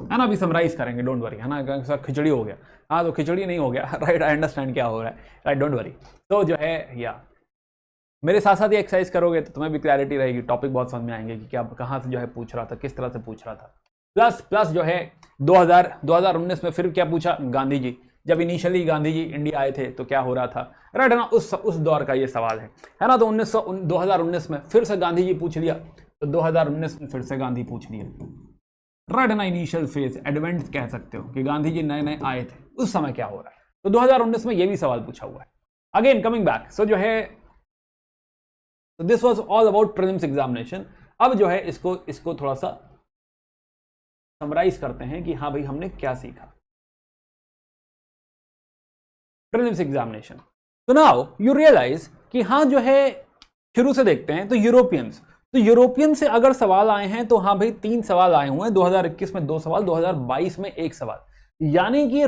है ना, अभी समराइज करेंगे, डोंट वरी, है ना। सर खिचड़ी हो गया, हाँ तो खिचड़ी नहीं हो गया, राइट, आई अंडरस्टैंड क्या हो रहा है, राइट, डोंट वरी। तो जो है या मेरे साथ साथ ये एक्सरसाइज करोगे तो तुम्हें भी क्लैरिटी रहेगी, टॉपिक बहुत समझ में आएंगे कि क्या कहाँ से जो है पूछ रहा था, किस तरह से पूछ रहा था। प्लस जो है 2019 में फिर क्या पूछा, गांधी जी, जब इनिशियली गांधी जी इंडिया आए थे तो क्या हो रहा था, राइट है ना, उस दौर का ये सवाल है ना। तो 2019 में फिर से गांधी जी पूछ लिया, तो 2019 में फिर से गांधी पूछ लिया, राइट है ना। इनिशियल फेज एडवेंट कह सकते हो कि गांधी जी नए नए आए थे, उस समय क्या हो रहा है, तो 2019 में ये भी सवाल पूछा हुआ है। अगेन कमिंग बैक, सो जो है this was all about prelims examination. अब जो है इसको थोड़ा सा समराइज करते हैं कि हाँ भाई हमने क्या सीखा प्रीलिम्स एग्जामिनेशन। तो नाउ यू रियलाइज कि हाँ जो है शुरू से देखते हैं, तो यूरोपियन से अगर सवाल आए हैं तो हाँ भाई 3 सवाल आए हुए हैं, 2021 में 2 सवाल, 2022 में 1 सवाल, यानी कि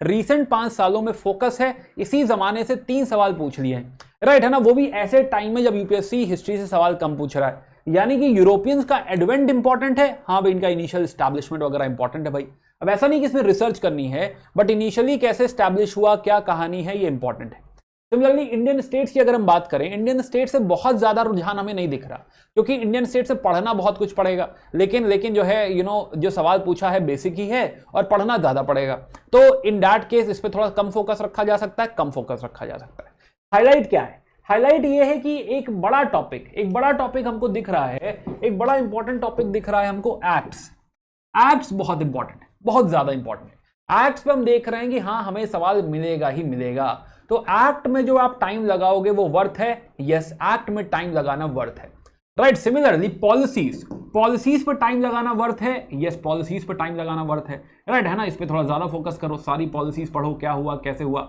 रिसेंट 5 सालों में फोकस है, इसी जमाने से 3 सवाल पूछ लिए हैं, राइट है ना। वो भी ऐसे टाइम में जब यूपीएससी हिस्ट्री से सवाल कम पूछ रहा है, यानी कि यूरोपियंस का एडवेंट इंपॉर्टेंट है, हाँ भाई इनका इनिशियल एस्टैब्लिशमेंट वगैरह इंपॉर्टेंट है भाई। अब ऐसा नहीं कि इसमें रिसर्च करनी है, बट इनिशियली कैसे एस्टैब्लिश हुआ, क्या कहानी है, ये इंपॉर्टेंट है। सिमिलरली इंडियन स्टेट्स की अगर हम बात करें, इंडियन स्टेट से बहुत ज्यादा रुझान हमें नहीं दिख रहा, क्योंकि इंडियन स्टेट से पढ़ना बहुत कुछ पड़ेगा, लेकिन जो है जो सवाल पूछा है बेसिक ही है और पढ़ना ज्यादा पड़ेगा, तो इन दैट केस इस पर थोड़ा कम फोकस रखा जा सकता है, हाईलाइट क्या है, हाईलाइट ये है कि एक बड़ा टॉपिक हमको दिख रहा है, एक बड़ा इंपॉर्टेंट टॉपिक दिख रहा है हमको, एक्ट्स बहुत इंपॉर्टेंट है, बहुत ज्यादा इंपॉर्टेंट है। एक्ट्स पे हम देख रहे हैं कि हाँ हमें सवाल मिलेगा ही मिलेगा, तो एक्ट में जो आप टाइम लगाओगे वो वर्थ है, यस एक्ट में टाइम लगाना वर्थ है, राइट। सिमिलरली पॉलिसीज पर टाइम लगाना वर्थ है, यस पॉलिसीज पर टाइम लगाना वर्थ है, राइट है ना। इस पे थोड़ा ज्यादा फोकस करो, सारी पॉलिसीज पढ़ो, क्या हुआ कैसे हुआ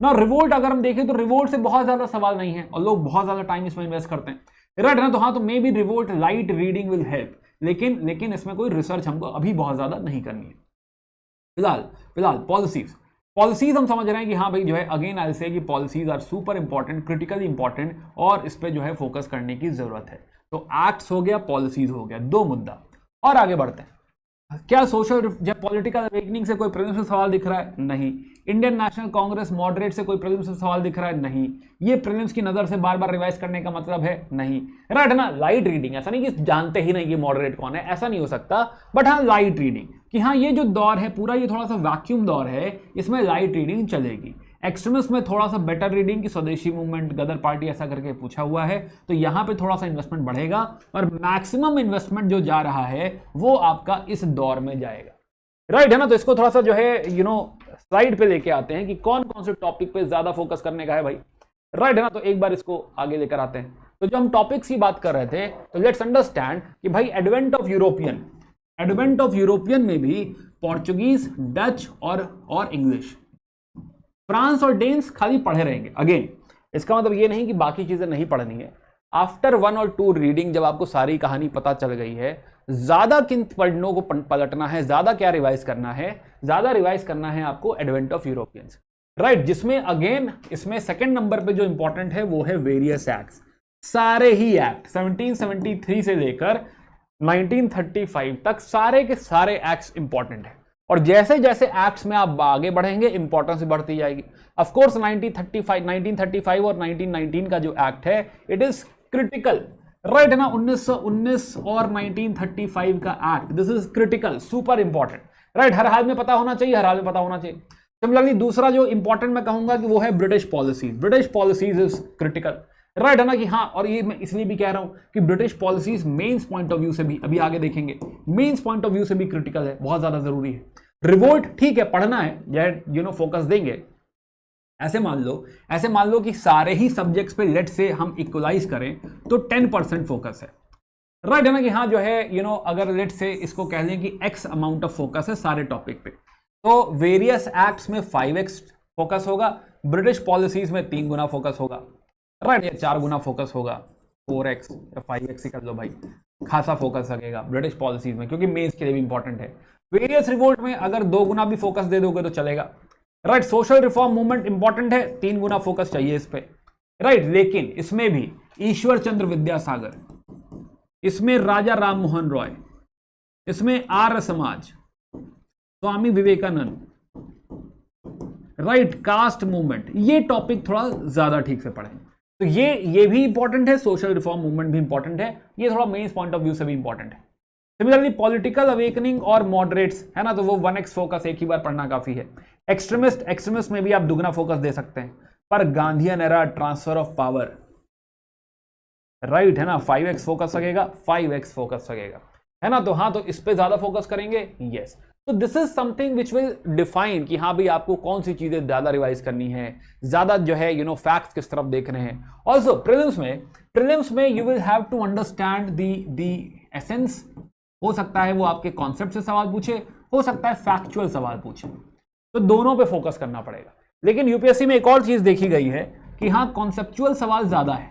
ना। रिवोल्ट अगर हम देखें तो रिवोल्ट से बहुत ज्यादा सवाल नहीं है और लोग बहुत ज्यादा टाइम इसमें इन्वेस्ट करते हैं, राइट है ना। तो हाँ, तो may be revolt light reading will help, लेकिन इसमें कोई रिसर्च हमको अभी बहुत ज्यादा नहीं करनी है। फिलहाल पॉलिसीज हम समझ रहे हैं कि हाँ भाई जो है, अगेन आई से कि policies are super important, critically important, और इस पे जो है फोकस करने की जरूरत है। तो एक्ट्स हो गया, पॉलिसीज हो गया, दो मुद्दा। और आगे बढ़ते हैं। क्या सोशल जब पॉलिटिकल अवेकनिंग से कोई प्रीलिम्स में सवाल दिख रहा है? नहीं। इंडियन नेशनल कांग्रेस मॉडरेट से कोई प्रीलिम्स में सवाल दिख रहा है? नहीं। ये प्रीलिम्स की नजर से बार बार रिवाइज करने का मतलब है? नहीं, राइट है ना। लाइट रीडिंग, ऐसा नहीं कि जानते ही नहीं कि मॉडरेट कौन है, ऐसा नहीं हो सकता, बट हाँ लाइट रीडिंग कि हाँ ये जो दौर है पूरा, ये थोड़ा सा वैक्यूम दौर है, इसमें लाइट रीडिंग चलेगी। एक्सट्रीमिस्ट में थोड़ा सा बेटर रीडिंग की स्वदेशी मूवमेंट, गदर पार्टी, ऐसा करके पूछा हुआ है, तो यहां पे थोड़ा सा इन्वेस्टमेंट बढ़ेगा, और मैक्सिमम इन्वेस्टमेंट जो जा रहा है वो आपका इस दौर में जाएगा, राइट है ना। तो इसको थोड़ा सा जो है स्लाइड पे लेके आते हैं कि कौन कौन से टॉपिक पे ज्यादा फोकस करने का है भाई, राइट है ना। तो एक बार इसको आगे लेकर आते हैं। तो जो हम टॉपिक्स की बात कर रहे थे, तो लेट्स अंडरस्टैंड कि भाई एडवेंट ऑफ यूरोपियन में भी पोर्चुगीज, डच और इंग्लिश, फ्रांस और डेन्स खाली पढ़े रहेंगे। अगेन इसका मतलब ये नहीं कि बाकी चीजें नहीं पढ़नी है। आफ्टर 1 और 2 रीडिंग जब आपको सारी कहानी पता चल गई है, ज्यादा किन पढ़नों को पलटना है, ज्यादा क्या रिवाइज करना है, ज्यादा रिवाइज करना है आपको एडवेंट ऑफ यूरोपियंस, राइट। जिसमें अगेन इसमें सेकंड नंबर पे जो इंपॉर्टेंट है वो है वेरियस एक्ट्स, सारे ही एक्ट 1773 से लेकर 1935 तक सारे के सारे एक्ट्स इंपॉर्टेंट है। और जैसे जैसे एक्ट्स में आप आगे बढ़ेंगे इंपॉर्टेंस बढ़ती जाएगी। ऑफ कोर्स 1935 और 1919 का जो एक्ट है इट इज क्रिटिकल, राइट है ना। 1919 और 1935 का act, this is critical, super important, right. हर हाल में पता होना चाहिए, सिमिलरली दूसरा जो इंपॉर्टेंट मैं कहूंगा कि वो है British policies is critical, right है ना। कि हाँ, और ये मैं इसलिए भी कह रहा हूं कि British policies mains point of view से भी, अभी आगे देखेंगे, मेंस पॉइंट ऑफ व्यू से भी क्रिटिकल है, बहुत ज्यादा जरूरी है। रिवोल्ट ठीक है पढ़ना है, फोकस देंगे। ऐसे मान लो कि सारे ही सब्जेक्ट्स पे लेट से हम इक्वलाइज करें तो 10% फोकस है, राइट है ना। कि हाँ जो है अगर लेट से इसको कह लें कि x अमाउंट ऑफ फोकस है सारे टॉपिक पे, तो वेरियस एक्ट्स में 5x फोकस होगा, ब्रिटिश पॉलिसीज में 3 गुना फोकस होगा, राइट, या 4 गुना फोकस होगा, 4x या 5x ही कर लो भाई, खासा फोकस लगेगा ब्रिटिश पॉलिसीज में, क्योंकि मेंस के लिए भी इंपॉर्टेंट है। वेरियस रिवोल्ट में अगर 2 गुना भी फोकस दे दोगे तो चलेगा, right. Social reform movement important है, 3 गुना फोकस चाहिए इस पे, राइट। लेकिन इसमें भी ईश्वर चंद्र विद्यासागर, इसमें राजा राम मोहन रॉय, इसमें Arya Samaj, Swami Vivekananda, right, caste movement, ये टॉपिक थोड़ा ज्यादा ठीक से पढ़ें। तो ये भी इंपॉर्टेंट है, सोशल रिफॉर्म मूवमेंट भी इंपॉर्टेंट है, ये थोड़ा मेंस पॉइंट ऑफ व्यू से भी इंपॉर्टेंट है। सिमिलरली पॉलिटिकल अवेकनिंग और मॉडरेट्स है ना, तो वो 1x फोकस एक ही बार पढ़ना काफी है। एक्सट्रीमिस्ट में भी आप दुगना फोकस दे सकते हैं, पर Gandhian era, transfer of power, right है ना, 5x फोकस लगेगा, है ना। तो हाँ, तो इस पे ज्यादा फोकस करेंगे, यस। तो this is something which will define कि हाँ भाई आपको कौन सी चीजें ज्यादा रिवाइज करनी है, ज्यादा जो है फैक्ट्स किस तरफ देख रहे हैं। ऑल्सो प्रीलिम्स में you will have to understand the essence. हो सकता है वो आपके कॉन्सेप्ट से सवाल पूछे, हो सकता है फैक्चुअल सवाल पूछे, तो दोनों पे फोकस करना पड़ेगा। लेकिन यूपीएससी में एक और चीज देखी गई है कि हाँ कॉन्सेप्चुअल सवाल ज्यादा है,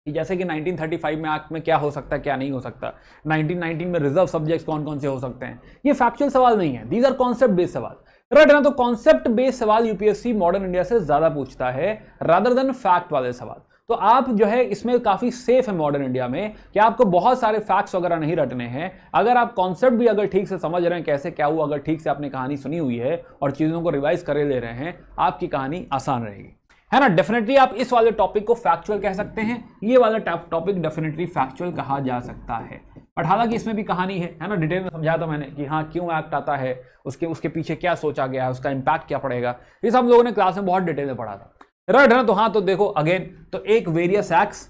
जैसे कि 1935 में एक्ट में क्या हो सकता है, क्या नहीं हो सकता, 1919 में रिजर्व सब्जेक्ट्स कौन कौन से हो सकते हैं, ये फैक्चुअल सवाल नहीं है, दीज आर कॉन्सेप्ट बेस्ड सवाल, राइट ना। तो कॉन्सेप्ट बेस्ड सवाल यूपीएससी मॉडर्न इंडिया से ज्यादा पूछता है रादर देन फैक्ट वाले सवाल। तो आप जो है इसमें काफी सेफ है मॉडर्न इंडिया में कि आपको बहुत सारे फैक्ट्स वगैरह नहीं रटने हैं। अगर आप कॉन्सेप्ट भी अगर ठीक से समझ रहे हैं कैसे क्या हुआ, अगर ठीक से आपने कहानी सुनी हुई है और चीजों को रिवाइज करे ले रहे हैं, आपकी कहानी आसान रहेगी, है ना। डेफिनेटली आप इस वाले टॉपिक को फैक्चुअल कह सकते हैं, ये वाला टॉपिक डेफिनेटली फैक्चुअल कहा जा सकता है। बट हालांकि इसमें भी कहानी है ना, डिटेल में समझाया था मैंने कि हाँ क्यों एक्ट आता है, उसके पीछे क्या सोचा गया है, उसका इंपैक्ट क्या पड़ेगा, ये सब लोगों ने क्लास में बहुत डिटेल में पढ़ा था। राइट है ना। तो हाँ, तो देखो अगेन, तो एक वेरियस एक्ट्स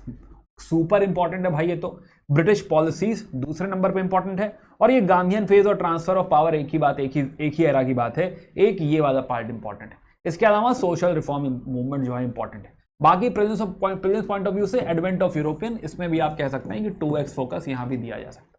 सुपर इंपॉर्टेंट है भाई, ये तो ब्रिटिश पॉलिसीज दूसरे नंबर पे इंपॉर्टेंट है, और ये गांधीयन फेज और ट्रांसफर ऑफ पावर एक ही बात, एक ही एरा की बात है, एक ये वाला पार्ट इंपॉर्टेंट है। इसके अलावा सोशल रिफॉर्म मूवमेंट जो है इंपॉर्टेंट है। बाकी प्रेजेंस पॉइंट ऑफ व्यू से एडवेंट ऑफ यूरोपियन, इसमें भी आप कह सकते हैं कि 2x फोकस यहां भी दिया जा सकता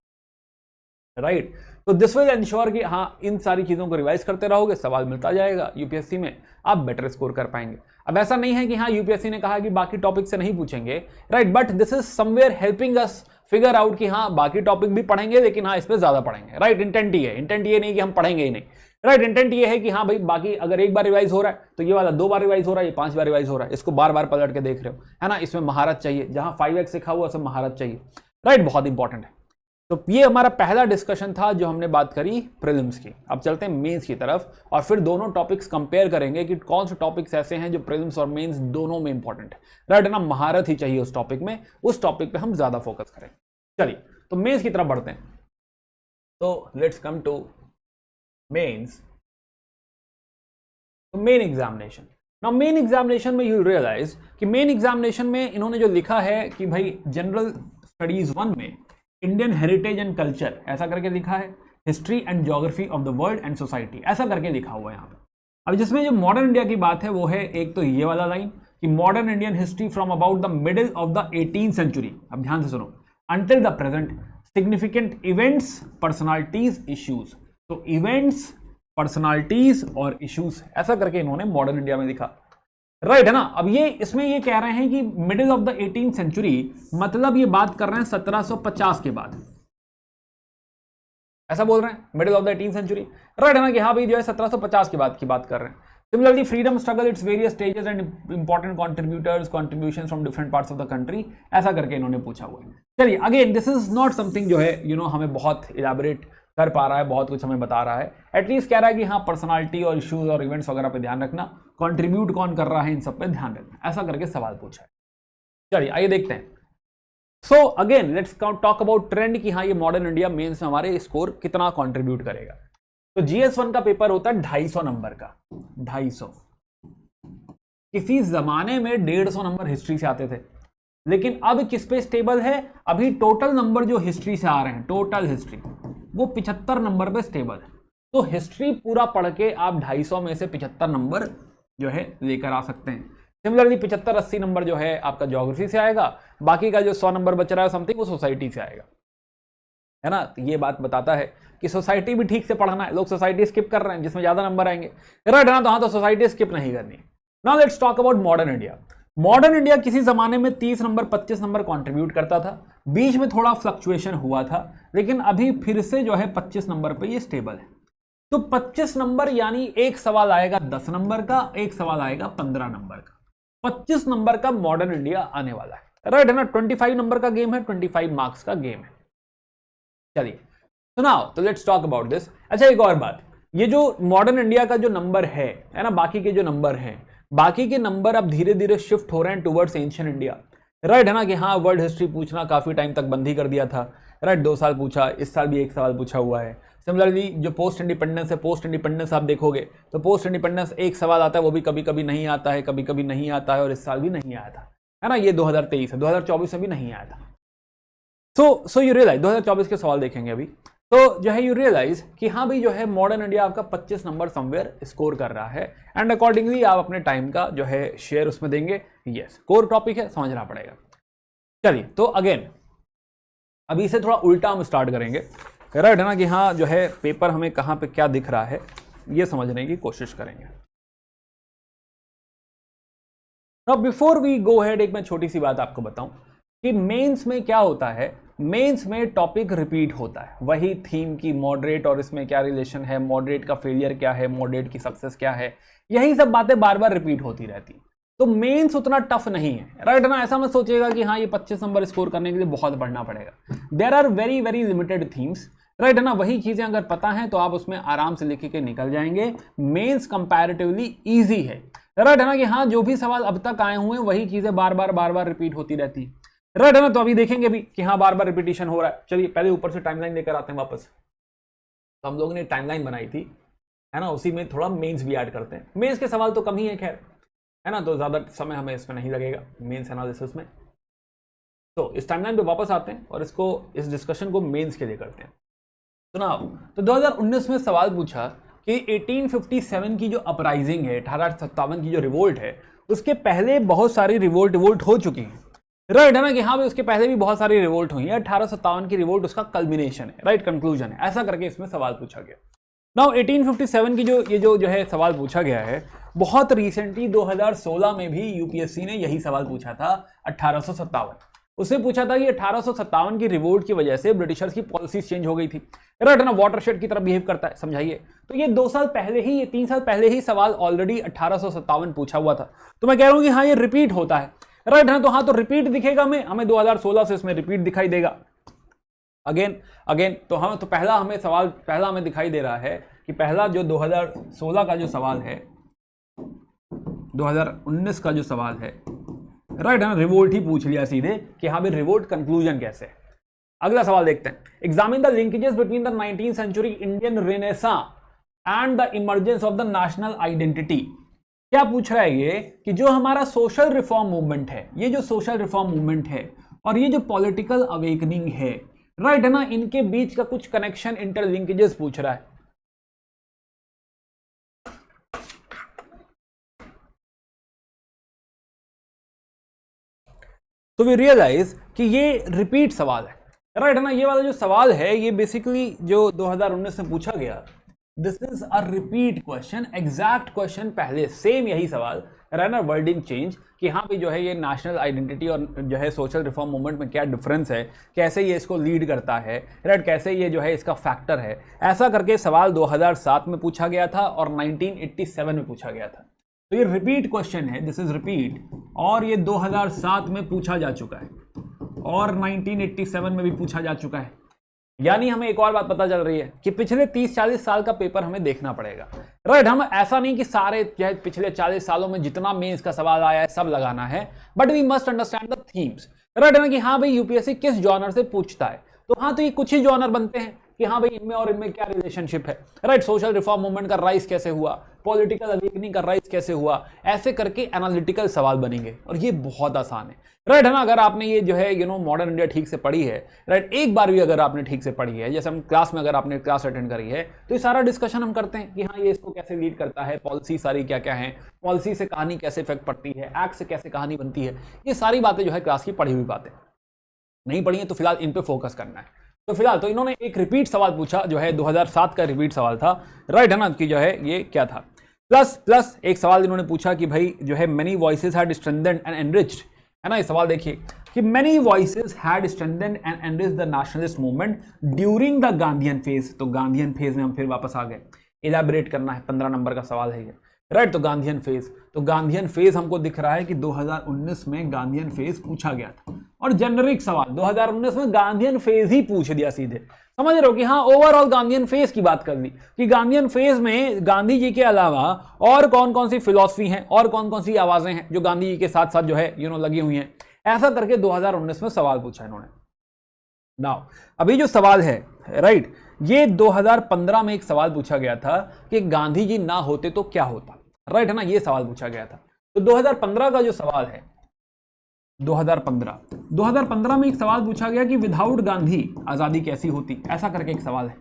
है, राइट। तो दिस विल एंश्योर कि हाँ, इन सारी चीजों को रिवाइज करते रहोगे, सवाल मिलता जाएगा यूपीएससी में, आप बेटर स्कोर कर पाएंगे। अब ऐसा नहीं है कि हाँ यूपीएससी ने कहा कि बाकी टॉपिक से नहीं पूछेंगे, right, but this is somewhere helping us figure out कि हाँ बाकी टॉपिक भी पढ़ेंगे, लेकिन हाँ इस पर ज्यादा पढ़ेंगे, राइट। इंटेंट ये है, इंटेंट ये नहीं कि हम पढ़ेंगे ही नहीं, राइट। इंटेंट ये है कि हाँ भाई बाकी अगर एक बार रिवाइज हो रहा है तो ये वाला 2 बार रिवाइज हो रहा है, ये 5 बार रिवाइज हो रहा है, इसको बार बार पलट के देख रहे हो, है ना। इसमें महारत चाहिए, जहां 5x लिखा हुआ सब महारत चाहिए, राइट, बहुत इंपॉर्टेंट है। तो ये हमारा पहला डिस्कशन था जो हमने बात करी प्रीलिम्स की। अब चलते हैं मेंस की तरफ, और फिर दोनों टॉपिक्स कंपेयर करेंगे कि कौन से टॉपिक्स ऐसे हैं जो प्रीलिम्स और मेंस दोनों में इंपॉर्टेंट है, राइट ना। महारत ही चाहिए उस टॉपिक में, उस टॉपिक पे हम ज्यादा फोकस करें। चलिए, तो मेंस की तरफ बढ़ते हैं। तो लेट्स कम टू मेंस। तो main examination, now main examination में यू रियलाइज कि मेन एग्जामिनेशन में इन्होंने जो लिखा है कि भाई जनरल स्टडीज 1 में इंडियन हेरिटेज एंड कल्चर ऐसा करके लिखा है, history and geography of the world and society ऐसा करके लिखा हुआ है यहाँ पे। अब जिसमें जो मॉडर्न इंडिया की बात है वो है एक तो ये वाला लाइन कि modern Indian history from about the middle of the 18th century, अब ध्यान से सुनो, until the present, significant events, personalities, issues. तो इवेंट्स, पर्सनालिटीज और इश्यूज ऐसा करके इन्होंने मॉडर्न इंडिया में लिखा, राइट है ना। अब ये इसमें ये कह रहे हैं कि middle of the 18th century, मतलब ये बात कर रहे हैं 1750 के बाद, ऐसा बोल रहे हैं middle of the 18th century, right है ना, कि हाँ भाई जो है 1750 के बाद की बात कर रहे हैं। Similarly freedom struggle, its various stages and important contributions from different parts of the country, ऐसा करके इन्होंने पूछा हुआ है। चलिए, again this is not something जो है हमें बहुत इलैबोरेट कर पा रहा है, बहुत कुछ हमें बता रहा है, एटलीस्ट कह रहा है कि हाँ पर्सनालिटी और इश्यूज और इवेंट्स वगैरह पे ध्यान रखना, कंट्रीब्यूट कौन कर रहा है इन सब पे ध्यान रखना, ऐसा करके सवाल पूछा है। चलिए आइए देखते हैं। So again let's talk about trend कि हाँ ये मॉडर्न इंडिया मेंस में हमारे स्कोर कितना कंट्रीब्यूट करेगा। तो GS1 का पेपर होता है 250 नंबर का, 250। किसी जमाने में 150 नंबर हिस्ट्री से आते थे, लेकिन अब किस पे स्टेबल है, अभी टोटल नंबर जो हिस्ट्री से आ रहे हैं, टोटल हिस्ट्री, वो 75 नंबर पे स्टेबल है। तो हिस्ट्री पूरा पढ़ के आप 250 में से 75 नंबर जो है लेकर आ सकते हैं। सिमिलरली 75-80 नंबर जो है आपका ज्योग्राफी से आएगा, बाकी का जो 100 नंबर बच रहा है समथिंग वो सोसाइटी से आएगा, है ना। तो ये बात बताता है कि सोसाइटी भी ठीक से पढ़ना है। लोग सोसाइटी स्किप कर रहे हैं जिसमें ज्यादा नंबर आएंगे, राइट ना। तो हाँ, तो सोसाइटी स्किप नहीं करनी। Now let's talk about modern India. Modern India किसी जमाने में 30 नंबर 25 नंबर कंट्रीब्यूट करता था, बीच में थोड़ा फ्लक्चुएशन हुआ था, लेकिन अभी फिर से जो है 25 नंबर पे ये स्टेबल है। तो 25 नंबर यानी एक सवाल आएगा 10 नंबर का, एक सवाल आएगा 15 नंबर का, 25 नंबर का मॉडर्न इंडिया आने वाला है, राइट है ना। 25 नंबर का गेम है, 25 मार्क्स का गेम है। चलिए सुनाओ, तो लेट्स टॉक अबाउट दिस। अच्छा एक और बात, ये जो मॉडर्न इंडिया का जो नंबर है ना, बाकी के जो नंबर है, बाकी के नंबर अब धीरे धीरे शिफ्ट हो रहे हैं टुवर्ड्स एंशिएंट इंडिया, राइट है ना। कि हाँ वर्ल्ड हिस्ट्री पूछना काफी टाइम तक बंद ही कर दिया था, राइट। 2 साल पूछा, इस साल भी 1 सवाल पूछा हुआ है। सिमिलरली जो पोस्ट इंडिपेंडेंस है, पोस्ट इंडिपेंडेंस आप देखोगे तो पोस्ट इंडिपेंडेंस 1 सवाल आता है, वो भी कभी कभी नहीं आता है, कभी कभी नहीं आता है, और इस साल भी नहीं आया था, है ना। ये 2023 है, 2024 में भी नहीं आया था। सो यू रियलाइज 2024 के सवाल देखेंगे अभी, तो जो है यू रियलाइज कि हाँ भाई जो है मॉडर्न इंडिया आपका 25 नंबर समवेयर स्कोर कर रहा है, एंड अकॉर्डिंगली आप अपने टाइम का जो है शेयर उसमें देंगे। यस, कोर टॉपिक है, समझना पड़ेगा। चलिए, तो अगेन अभी इसे थोड़ा उल्टा हम स्टार्ट करेंगे, राइट है ना। कि हाँ जो है पेपर हमें कहाँ पे क्या दिख रहा है ये समझने की कोशिश करेंगे। अब बिफोर वी गो हेड, एक मैं छोटी सी बात आपको बताऊं कि मेंस में क्या होता है। मेंस में टॉपिक रिपीट होता है, वही थीम की मॉडरेट और इसमें क्या रिलेशन है, मॉडरेट का फेलियर क्या है, मॉडरेट की सक्सेस क्या है, यही सब बातें बार बार रिपीट होती रहती। तो मेंस उतना टफ नहीं है, राइट ना। ऐसा मत सोचिएगा कि हाँ ये 25 नंबर स्कोर करने के लिए बहुत पढ़ना पड़ेगा। There are very very limited themes, right है ना। वही चीजें अगर पता है तो आप उसमें आराम से लिख के निकल जाएंगे। मेंस कंपैरेटिवली इजी है, राइट है ना। कि हाँ जो भी सवाल अब तक आए हुए हैं वही चीजें बार बार रिपीट होती रहती है, राइट है ना। तो अभी देखेंगे भी कि हाँ बार बार रिपीटिशन हो रहा है। चलिए पहले ऊपर से टाइमलाइन लेकर आते हैं वापस। तो हम लोगों ने टाइमलाइन बनाई थी, है ना, उसी में थोड़ा मेंस भी ऐड करते हैं। मेंस के सवाल तो कम ही है खैर, है ना, तो ज़्यादा समय हमें इसमें नहीं लगेगा मेंस एनालिसिस में। तो इस टाइमलाइन पे वापस आते हैं और इस डिस्कशन को मेंस के लिए करते हैं। सुनाओ, तो 2019 में सवाल पूछा कि 1857 की जो अपराइजिंग है, 1857 की जो रिवोल्ट है, उसके पहले बहुत सारी रिवोल्ट हो चुकी है, राइट, है ना, कि हाँ भाई उसके पहले भी बहुत सारी रिवोल्ट हुई है, 1857 की रिवोल्ट उसका कल्मिनेशन है, राइट, कंक्लूजन है, ऐसा करके इसमें सवाल पूछा गया। नाउ 1857 की जो है सवाल पूछा गया है, बहुत रिसेंटली 2016 में भी यूपीएससी ने यही सवाल पूछा था, 1857। उसने पूछा था कि 1857 की रिवोल्ट की वजह से ब्रिटिशर्स की पॉलिसीज चेंज हो गई थी, राइट, ना, वाटरशेड की तरह बिहेव करता है, समझाइए। तो ये 3 साल पहले ही सवाल ऑलरेडी 1857 पूछा हुआ था। तो मैं कह रहा हूं कि हाँ ये रिपीट होता है, राइट, है, तो हाँ, तो रिपीट दिखेगा हमें 2016 से इसमें रिपीट दिखाई देगा अगेन। तो हम तो पहला हमें दिखाई दे रहा है कि पहला जो 2016 का जो सवाल है, 2019 का जो सवाल है, राइट, है ना, रिवोल्ट ही पूछ लिया सीधे कि हाँ भाई रिवोल्ट कंक्लूजन कैसे है। अगला सवाल देखते हैं, examine the linkages between the 19th century Indian renaissance and the emergence of the national identity. क्या पूछ रहा है ये कि जो हमारा सोशल रिफॉर्म मूवमेंट है, ये जो सोशल रिफॉर्म मूवमेंट है और ये जो पॉलिटिकल अवेकनिंग है, राइट, है ना, इनके बीच का कुछ कनेक्शन, इंटरलिंकेजेस पूछ रहा है। तो वी रियलाइज कि ये रिपीट सवाल है, राइट, है ना, ये वाला जो सवाल है ये बेसिकली जो 2019 में पूछा गया, this is a repeat question, exact question पहले सेम यही सवाल, रनर वर्डिंग चेंज कि हाँ भी जो है ये नेशनल आइडेंटिटी और जो है सोशल रिफॉर्म मूवमेंट में क्या डिफरेंस है, कैसे ये इसको लीड करता है, राइट, कैसे ये जो है इसका फैक्टर है, ऐसा करके सवाल 2007 में पूछा गया था और 1987 में पूछा गया था। तो ये रिपीट क्वेश्चन है, दिस इज रिपीट, और ये 2007 में पूछा जा चुका है और 1987 में भी पूछा जा चुका है। यानी हमें एक और बात पता चल रही है कि पिछले 30-40 साल का पेपर हमें देखना पड़ेगा, राइट, हम ऐसा नहीं कि सारे पिछले 40 सालों में जितना मेंस का सवाल आया है सब लगाना है, but we must understand the themes, right, ना, कि हाँ भाई यूपीएससी किस जॉनर से पूछता है। तो हाँ, तो ये कुछ ही जॉनर बनते हैं कि हाँ भाई इनमें और इनमें क्या रिलेशनशिप है, राइट, सोशल रिफॉर्म मूवमेंट का राइज कैसे हुआ, पॉलिटिकल अवेकनिंग का राइज कैसे हुआ, ऐसे करके एनालिटिकल सवाल बनेंगे और ये बहुत आसान है, राइट, है ना। अगर आपने ये जो है मॉडर्न इंडिया ठीक से पढ़ी है, राइट, एक बार भी अगर आपने ठीक से पढ़ी है, जैसे हम क्लास में अगर आपने क्लास अटेंड करी है, तो ये सारा डिस्कशन हम करते हैं कि हाँ ये इसको कैसे लीड करता है, पॉलिसी सारी क्या क्या है, पॉलिसी से कहानी कैसे इफेक्ट पड़ती है, एक्ट से कैसे कहानी बनती है, ये सारी बातें जो है क्लास की पढ़ी हुई बातें, नहीं पढ़ी है तो फिलहाल इन पे फोकस करना है। तो फिलहाल तो इन्होंने एक रिपीट सवाल पूछा जो है 2007 का रिपीट सवाल था, राइट, है ना, कि जो है ये क्या था, प्लस एक सवाल इन्होंने पूछा कि भाई जो है many voices had strengthened and enriched, है ना, ये सवाल देखिए कि many voices had strengthened and enriched the nationalist movement during the Gandhian phase. तो गांधीयन फेज में हम फिर वापस आ गए, इलैबोरेट करना है, 15 नंबर का सवाल है ये, राइट। तो गांधीयन फेज हमको दिख रहा है कि 2019 में गांधीयन फेज पूछा गया था और जेनरिक सवाल 2019 में गांधीयन फेज ही पूछ दिया सीधे, समझ रहे हो कि हाँ ओवरऑल गांधीयन फेज की बात कर ली कि गांधीयन फेज में गांधी जी के अलावा और कौन कौन सी फिलॉसफी हैं और कौन कौन सी आवाजें हैं जो गांधी जी के साथ साथ जो है लगी हुई हैं, ऐसा करके 2019 में सवाल पूछा इन्होंने। नाउ अभी जो सवाल है, राइट, ये 2015 में एक सवाल पूछा गया था कि गांधी जी ना होते तो क्या होता, राइट, है ना, ये सवाल पूछा गया था। तो 2015 का जो सवाल है, 2015 में एक सवाल पूछा गया कि विदाउट गांधी आजादी कैसी होती, ऐसा करके एक सवाल है।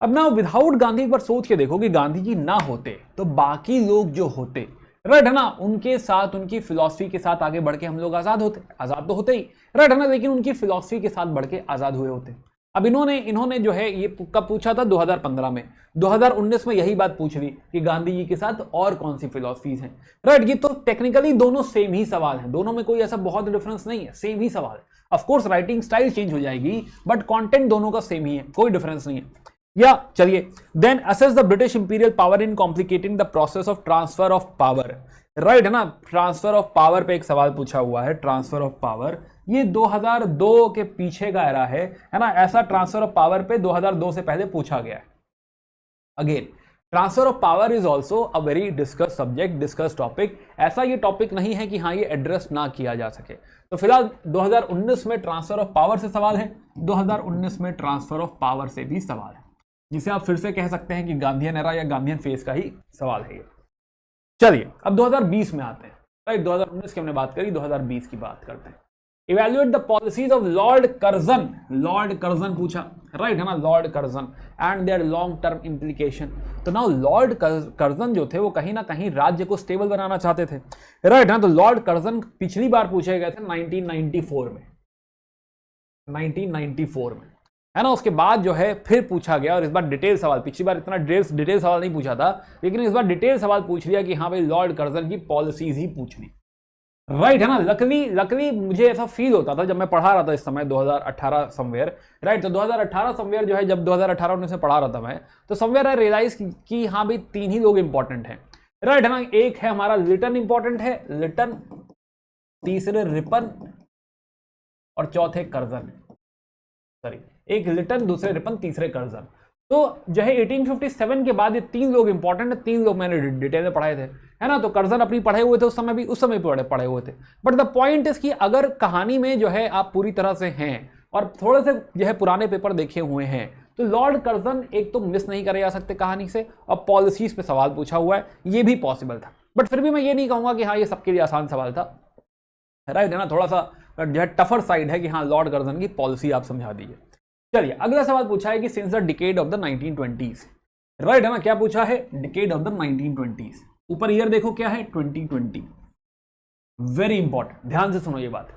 अब ना विदाउट गांधी पर सोच के देखो कि गांधी जी ना होते तो बाकी लोग जो होते, राइट, है ना, उनके साथ उनकी फिलॉसफी के साथ आगे बढ़ के हम लोग आजाद तो होते ही, राइट, है ना, लेकिन उनकी फिलॉसफी के साथ बढ़ के आजाद हुए होते। अब इन्होंने जो है ये कब पूछा था, 2015 में, 2019 में यही बात पूछ ली कि गांधी जी के साथ और कौन सी फिलॉसफीज हैं, राइट। ये तो टेक्निकली दोनों सेम ही सवाल हैं, दोनों में कोई ऐसा बहुत डिफरेंस नहीं है, सेम ही सवाल है। Of course writing style change हो जाएगी बट कंटेंट दोनों का सेम ही है, कोई डिफरेंस नहीं है। या चलिए, then assess the British imperial power in complicating the process of transfer of power, right, है ना, ट्रांसफर ऑफ पावर पे एक सवाल पूछा हुआ है। ट्रांसफर ऑफ पावर ये 2002 के पीछे का एरा है ना, ऐसा ट्रांसफर ऑफ पावर पे 2002 से पहले पूछा गया है। Again transfer of power is also a very discuss subject, discuss topic, ऐसा ये टॉपिक नहीं है कि हाँ ये एड्रेस ना किया जा सके। तो फिलहाल 2019 में ट्रांसफर ऑफ पावर से सवाल है, 2019 में ट्रांसफर ऑफ पावर से भी सवाल है, जिसे आप फिर से कह सकते हैं कि गांधीयन एरा या गांधीयन फेज का ही सवाल है ये। चलिए अब 2020 में आते हैं, राइट। 2019 की हमने बात करी, 2020 की बात करते हैं। Evaluate the policies of Lord Curzon, Lord Curzon पूछा, राइट है ना, Lord Curzon and their long term implication. तो नाउ लॉर्ड कर्जन जो थे वो कहीं ना कहीं राज्य को स्टेबल बनाना चाहते थे, राइट है ना। तो लॉर्ड कर्जन पिछली बार पूछे गए थे 1994 में, 1994 में, है ना। उसके बाद जो है फिर पूछा गया, और इस बार डिटेल सवाल, पिछली बार इतना डिटेल सवाल नहीं पूछा था, लेकिन इस बार डिटेल सवाल पूछ लिया कि हाँ भाई लॉर्ड कर्जन की पॉलिसीज ही पूछनी, राइट है ना। लकली मुझे ऐसा फील होता था जब मैं पढ़ा रहा था इस समय 2018 समवेयर, राइट। तो 2018 समवेयर जो है, जब 2018-19 में पढ़ा रहा था मैं, तो समवेयर आई रियलाइज कि हाँ भाई 3 ही लोग इंपॉर्टेंट हैं, राइट है ना। एक है हमारा लिटन इंपॉर्टेंट है, लिटन, तीसरे रिपन और चौथे कर्जन, सॉरी एक लिटन, दूसरे रिपन, तीसरे कर्जन। तो जो है 1857 के बाद ये 3 लोग इंपॉर्टेंट है, 3 लोग मैंने डिटेल में पढ़ाए थे, है ना। तो कर्जन अपनी पढ़े हुए थे उस समय पढ़े हुए थे। बट द पॉइंट इज कि अगर कहानी में जो है आप पूरी तरह से हैं और थोड़े से जो है पुराने पेपर देखे हुए हैं, तो लॉर्ड कर्जन एक तो मिस नहीं करे जा सकते कहानी से, और पॉलिसीज पे सवाल पूछा हुआ है, ये भी पॉसिबल था। बट फिर भी मैं ये नहीं कहूंगा कि हाँ ये सबके लिए आसान सवाल था, राइट है ना। थोड़ा सा जो है टफर साइड है कि हाँ लॉर्ड कर्जन की पॉलिसी आप समझा दीजिए। चलिए अगला सवाल पूछा है कि since the decade of the 1920s, right है ना। क्या पूछा है? Decade of the 1920s। ऊपर ईयर देखो क्या है, 2020। वेरी इंपॉर्टेंट, ध्यान से सुनो ये बात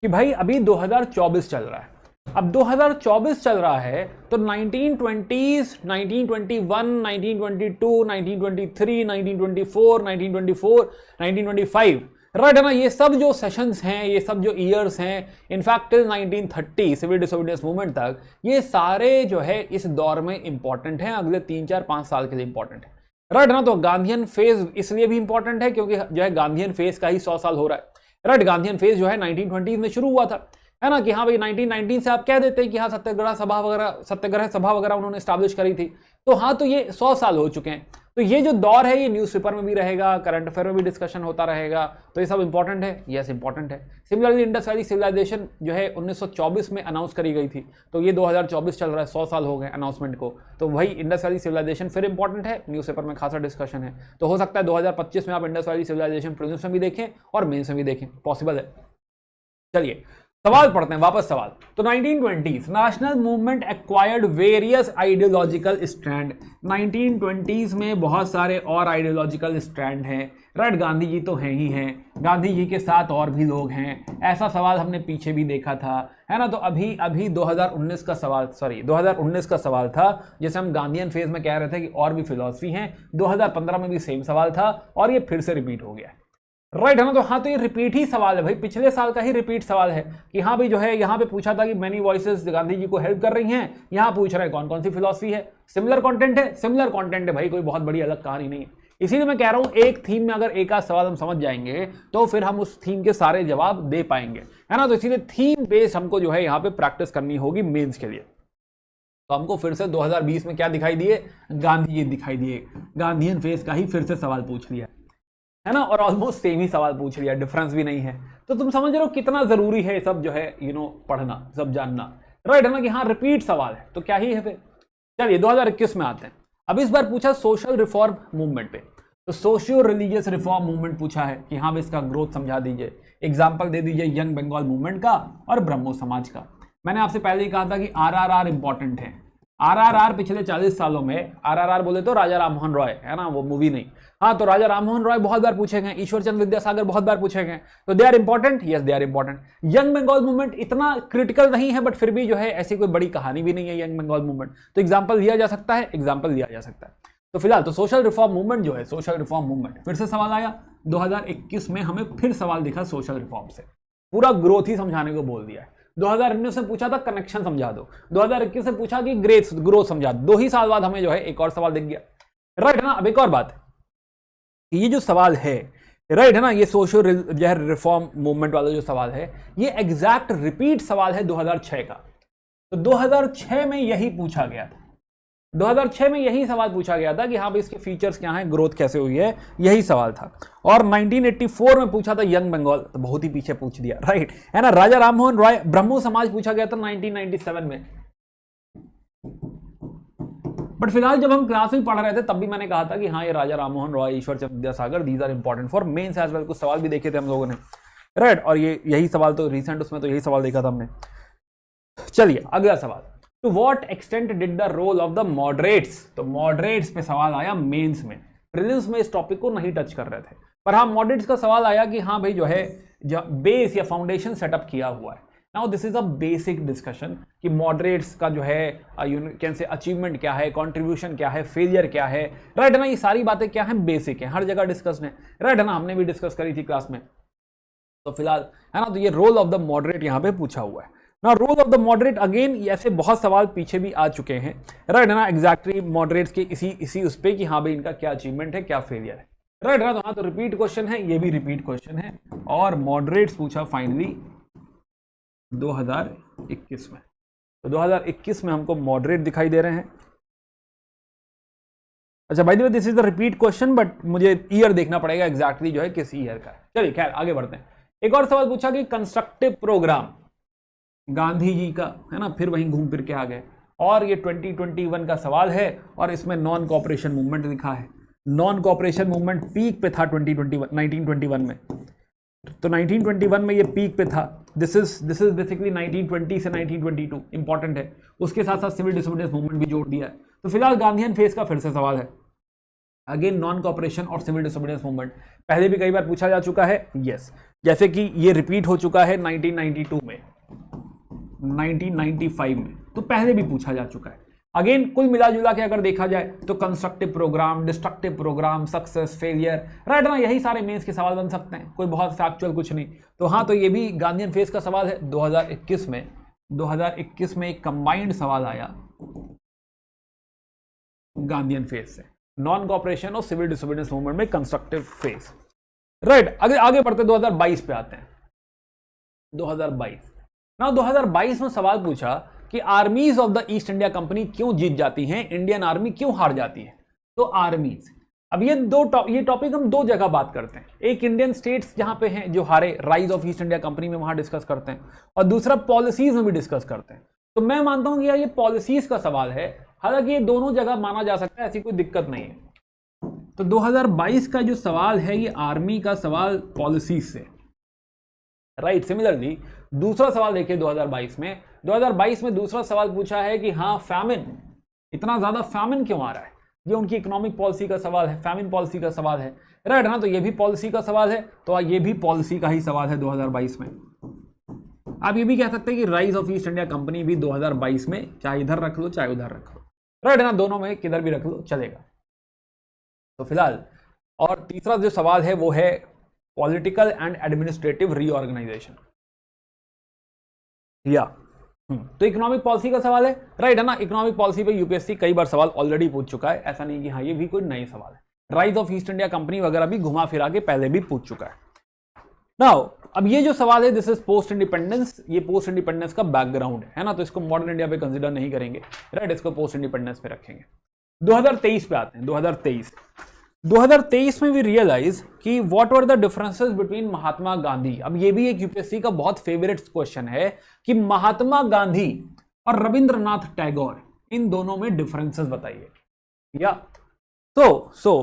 कि भाई अभी 2024 चल रहा है। अब 2024 चल रहा है तो 1920s, 1921, 1922, 1923, 1924, 1924, 1925, राइट है ना। ये सब जो सेशंस हैं, ये सब जो ईयर्स हैं, in fact till 1930 civil disobedience movement तक, ये सारे जो है इस दौर में इंपॉर्टेंट हैं, अगले 3-4-5 साल के लिए इंपॉर्टेंट है, राइट ना। तो गांधीयन फेज इसलिए भी इंपॉर्टेंट है क्योंकि जो है गांधीयन फेज का ही 100 साल हो रहा है, राइट। गांधीयन फेज जो है 1920 में शुरू हुआ था, है ना, कि हाँ भाई 1919 से आप कह देते हैं कि हाँ सत्याग्रह सभा वगैरह उन्होंने स्टैब्लिश करी थी, तो हाँ तो ये 100 साल हो चुके हैं। तो ये जो दौर है ये न्यूज़पेपर में भी रहेगा, करंट अफेयर में भी डिस्कशन होता रहेगा, तो ये सब इंपॉर्टेंट है, यस इंपॉर्टेंट है। सिमिलरली इंडस वैली सिविलाइजेशन जो है 1924 में अनाउंस करी गई थी, तो ये 2024 चल रहा है, 100 साल हो गए अनाउंसमेंट को, तो वही इंडस वैली सिविलाइजेशन फिर इंपॉर्टेंट है, न्यूज़पेपर में खासा डिस्कशन है। तो हो सकता है 2025 में आप इंडस वैली सिविलाइजेशन प्रीलिम्स में भी देखें और मेंस में भी देखें, पॉसिबल है। चलिए सवाल पढ़ते हैं, वापस सवाल। तो 1920s national movement acquired various ideological strand. 1920s में बहुत सारे और आइडियोलॉजिकल स्ट्रैंड हैं, राइट। गांधी जी तो हैं ही हैं, गांधी जी के साथ और भी लोग हैं, ऐसा सवाल हमने पीछे भी देखा था, है ना। तो अभी 2019 का सवाल, सॉरी 2019 का सवाल था, जैसे हम गांधीयन फेज में कह रहे थे कि और भी फिलॉसफी हैं, 2015 में भी सेम सवाल था और ये फिर से रिपीट हो गया, राइट है ना। तो हाँ तो ये रिपीट ही सवाल है भाई, पिछले साल का ही रिपीट सवाल है कि हाँ भाई जो है यहाँ पे पूछा था कि मेनी वॉइसेस गांधी जी को हेल्प कर रही हैं, यहाँ पूछ रहे हैं कौन कौन सी फिलॉसफी है। सिमिलर कंटेंट है, सिमिलर कंटेंट है भाई, कोई बहुत बड़ी अलग कहानी नहीं है। इसीलिए मैं कह रहा हूँ एक थीम में अगर एक आध सवाल हम समझ जाएंगे तो फिर हम उस थीम के सारे जवाब दे पाएंगे, है ना। तो इसीलिए थीम बेस्ड हमको जो है यहाँ पे प्रैक्टिस करनी होगी मेंस के लिए। तो हमको फिर से 2020 में क्या दिखाई दिए, गांधी जी दिखाई दिए, गांधीयन फेज का ही फिर से सवाल पूछ लिया, है ना, और ऑलमोस्ट सेम ही सवाल पूछ लिया, डिफरेंस भी नहीं है। तो तुम समझ रहे हो कितना जरूरी है सब जो है पढ़ना, सब जानना, राइट है ना, कि हाँ रिपीट सवाल है तो क्या ही है फिर। चलिए 2021 में आते हैं। अब इस बार पूछा सोशल रिफॉर्म मूवमेंट पे, तो सोशियो रिलीजियस रिफॉर्म मूवमेंट पूछा है कि हाँ इसका ग्रोथ समझा दीजिए, एग्जाम्पल दे दीजिए यंग बंगाल मूवमेंट का और ब्रह्मो समाज का। मैंने आपसे पहले ही कहा था कि आरआरआर इंपॉर्टेंट है। आरआरआर पिछले 40 सालों में, आरआरआर बोले तो राजा राम मोहन रॉय, है ना, वो मूवी नहीं, हाँ तो राजा राम मोहन रॉय बहुत बार पूछे गए, ईश्वर चंद्र विद्यासागर बहुत बार पूछे गए, तो they are important, yes they are important. Young Bengal movement इतना क्रिटिकल नहीं है, बट फिर भी जो है ऐसी कोई बड़ी कहानी भी नहीं है यंग बंगाल मूवमेंट, तो एग्जाम्पल दिया जा सकता है, एग्जाम्पल दिया जा सकता है। तो फिलहाल तो सोशल रिफॉर्म मूवमेंट जो है, सोशल रिफॉर्म मूवमेंट फिर से सवाल आया 2021 में, हमें फिर सवाल दिखा सोशल रिफॉर्म से, पूरा ग्रोथ ही समझाने को बोल दिया है। 2019 से पूछा था कनेक्शन समझा दो, 2021 से पूछा कि ग्रोथ समझा दो, 2 ही साल बाद हमें जो है एक और सवाल दिख गया, राइट है ना। अब एक और बात, ये जो सवाल है, राइट है ना, ये सोशल जो है रिफॉर्म मूवमेंट वाला जो सवाल है, ये एग्जैक्ट रिपीट सवाल है 2006 का। तो 2006 में यही पूछा गया था, 2006 में यही सवाल पूछा गया था कि हाँ भाई इसके फीचर्स क्या हैं, ग्रोथ कैसे हुई है, यही सवाल था। और 1984 में पूछा था यंग बंगाल, तो बहुत ही पीछे पूछ दिया, राइट है ना। राजा राम मोहन रॉय ब्रह्मो समाज पूछा गया था 1997 में, बट फिलहाल जब हम क्लास में पढ़ रहे थे तब भी मैंने कहा था कि हाँ ये Raja Rammohan Roy, Ishwar Chandra Vidyasagar, these are important for mains as well. कुछ सवाल भी देखे थे हम लोगों ने, राइट, और ये यही सवाल तो रिसेंट उसमें तो यही सवाल देखा था हमने। चलिए अगला सवाल, to what extent did the role of the moderates, तो मॉडरेट्स पे सवाल आया मेंस में। प्रीलिम्स में इस टॉपिक को नहीं टच कर रहे थे, पर हाँ मॉडरेट्स का सवाल आया कि हाँ भाई जो है बेस या फाउंडेशन सेटअप किया हुआ है। Now this is a basic discussion कि मॉडरेट्स का जो है कैन से अचीवमेंट क्या है, कंट्रीब्यूशन क्या है, फेलियर क्या है, राइट है ना, ये सारी बातें क्या है, बेसिक है, हर जगह डिस्कस है, राइट है ना, हमने भी डिस्कस करी थी क्लास में। तो फिलहाल है ना, तो ये रोल ऑफ द मॉडरेट यहाँ पे पूछा हुआ है ना। Role of the moderate again ऐसे बहुत सवाल पीछे भी आ चुके हैं, राइट है ना, एग्जैक्टली मॉडरेट्स के इसी उस पे कि हाँ भाई इनका क्या अचीवमेंट है, क्या फेलियर है, राइट है ना। तो हाँ, तो रिपीट क्वेश्चन है, ये भी रिपीट क्वेश्चन है, और मॉडरेट्स पूछा फाइनली 2021 में। तो 2021 में हमको मॉडरेट दिखाई दे रहे हैं। अच्छा by the way this is the repeat question, but मुझे ईयर देखना पड़ेगा एग्जैक्टली जो है किस ईयर का है। चलिए खैर आगे बढ़ते हैं। एक और सवाल पूछा कि कंस्ट्रक्टिव प्रोग्राम गांधी जी का, है ना, फिर वहीं घूम फिर के आ गए, और ये 2021 का सवाल है, और इसमें नॉन कोऑपरेशन मूवमेंट लिखा है। नॉन कोऑपरेशन मूवमेंट पीक पे था 1921 में, तो 1921 में ये पीक पे था। दिस इज बेसिकली 1920 से 1922 इंपॉर्टेंट है, उसके साथ साथ सिविल डिसोबीडियंस मूवमेंट भी जोड़ दिया है। तो फिलहाल गांधीयन फेज का फिर से सवाल है, अगेन नॉन कोऑपरेशन और सिविल डिसोबीडियंस मूवमेंट, पहले भी कई बार पूछा जा चुका है, यस, जैसे कि ये रिपीट हो चुका है 1992 में, 1995 में, तो पहले भी पूछा जा चुका है। अगेन कुल मिला जुला के अगर देखा जाए तो constructive programme, destructive programme, success, failure, right ना, यही सारे मेंस के सवाल बन सकते हैं, कोई बहुत फैक्चुअल कुछ नहीं। तो हाँ, तो ये भी गांधीयन फेज का सवाल है। 2021 में एक कंबाइंड सवाल आया गांधीयन फेज से, नॉन कोऑपरेशन और सिविल डिसोबीडियंस मूवमेंट में कंस्ट्रक्टिव फेज, राइट। आगे बढ़ते 2022 पे आते हैं। 2022 ना, 2022 में सवाल पूछा कि आर्मीज of the east India company क्यों जीत जाती हैं, इंडियन आर्मी क्यों हार जाती है। तो आर्मीज, अब ये टॉपिक हम दो जगह बात करते हैं, एक इंडियन स्टेट्स जहां पे हैं जो हारे, rise of East India company में, वहां डिस्कस करते हैं, और दूसरा पॉलिसीज में भी डिस्कस करते हैं। तो मैं मानता हूं कि यार ये पॉलिसीज का सवाल है, हालांकि ये दोनों जगह माना जा सकता है, ऐसी कोई दिक्कत नहीं है। तो 2022 का जो सवाल है ये आर्मी का सवाल पॉलिसीज से, राइट। सिमिलरली दूसरा सवाल देखिए 2022 में दूसरा सवाल पूछा है कि हाँ फैमिन, इतना ज्यादा फैमिन क्यों आ रहा है, ये उनकी इकोनॉमिक पॉलिसी का सवाल है, फैमिन पॉलिसी का सवाल है, राइट ना। तो ये भी पॉलिसी का सवाल है, तो ये भी पॉलिसी का ही सवाल है 2022 में। आप ये भी कह सकते हैं कि rise of East India company भी 2022 में, चाहे इधर रख लो चाहे उधर रख लो, राइट ना, दोनों में किधर भी रख लो चलेगा। तो फिलहाल और तीसरा जो सवाल है वो है पॉलिटिकल एंड एडमिनिस्ट्रेटिव रीऑर्गेनाइजेशन, या तो इकोनॉमिक पॉलिसी का सवाल है, राइट है ना। इकोनॉमिक पॉलिसी पे यूपीएससी कई बार सवाल ऑलरेडी पूछ चुका है, ऐसा नहीं कि हाँ ये भी कोई नई सवाल है। Rise of East India company वगैरह भी घुमा फिरा के पहले भी पूछ चुका है। नाउ अब ये जो सवाल है दिस इज पोस्ट इंडिपेंडेंस, ये पोस्ट इंडिपेंडेंस का बैकग्राउंड है ना, तो इसको मॉडर्न इंडिया पे कंसिडर नहीं करेंगे, राइट, इसको पोस्ट इंडिपेंडेंस पे रखेंगे। 2023 पे आते हैं। 2023 में वी रियलाइज कि what were the differences between Mahatma Gandhi. अब ये भी एक यूपीएससी का बहुत फेवरेट क्वेश्चन है कि महात्मा गांधी और रविंद्रनाथ टैगोर, इन दोनों में डिफरेंसेस बताइए। या सो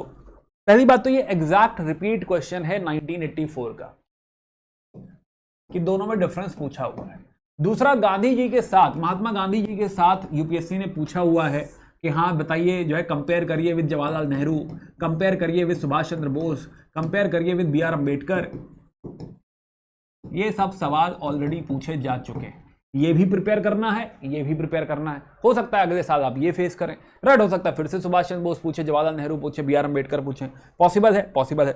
पहली बात तो ये एग्जैक्ट रिपीट क्वेश्चन है 1984 का, कि दोनों में डिफरेंस पूछा हुआ है। दूसरा, गांधी जी के साथ, महात्मा गांधी जी के साथ यूपीएससी ने पूछा हुआ है कि हाँ बताइए जो है, कंपेयर करिए विद जवाहरलाल नेहरू, कंपेयर करिए विद सुभाष चंद्र बोस, कंपेयर करिए विद बी.आर. अम्बेडकर। ये सब सवाल ऑलरेडी पूछे जा चुके हैं, ये भी प्रिपेयर करना है, ये भी प्रिपेयर करना है। हो सकता है अगले साल आप ये फेस करें, राइट, हो सकता है फिर से सुभाष चंद्र बोस पूछे, जवाहरलाल नेहरू पूछे, बी.आर. अम्बेडकर पूछे, पॉसिबल है।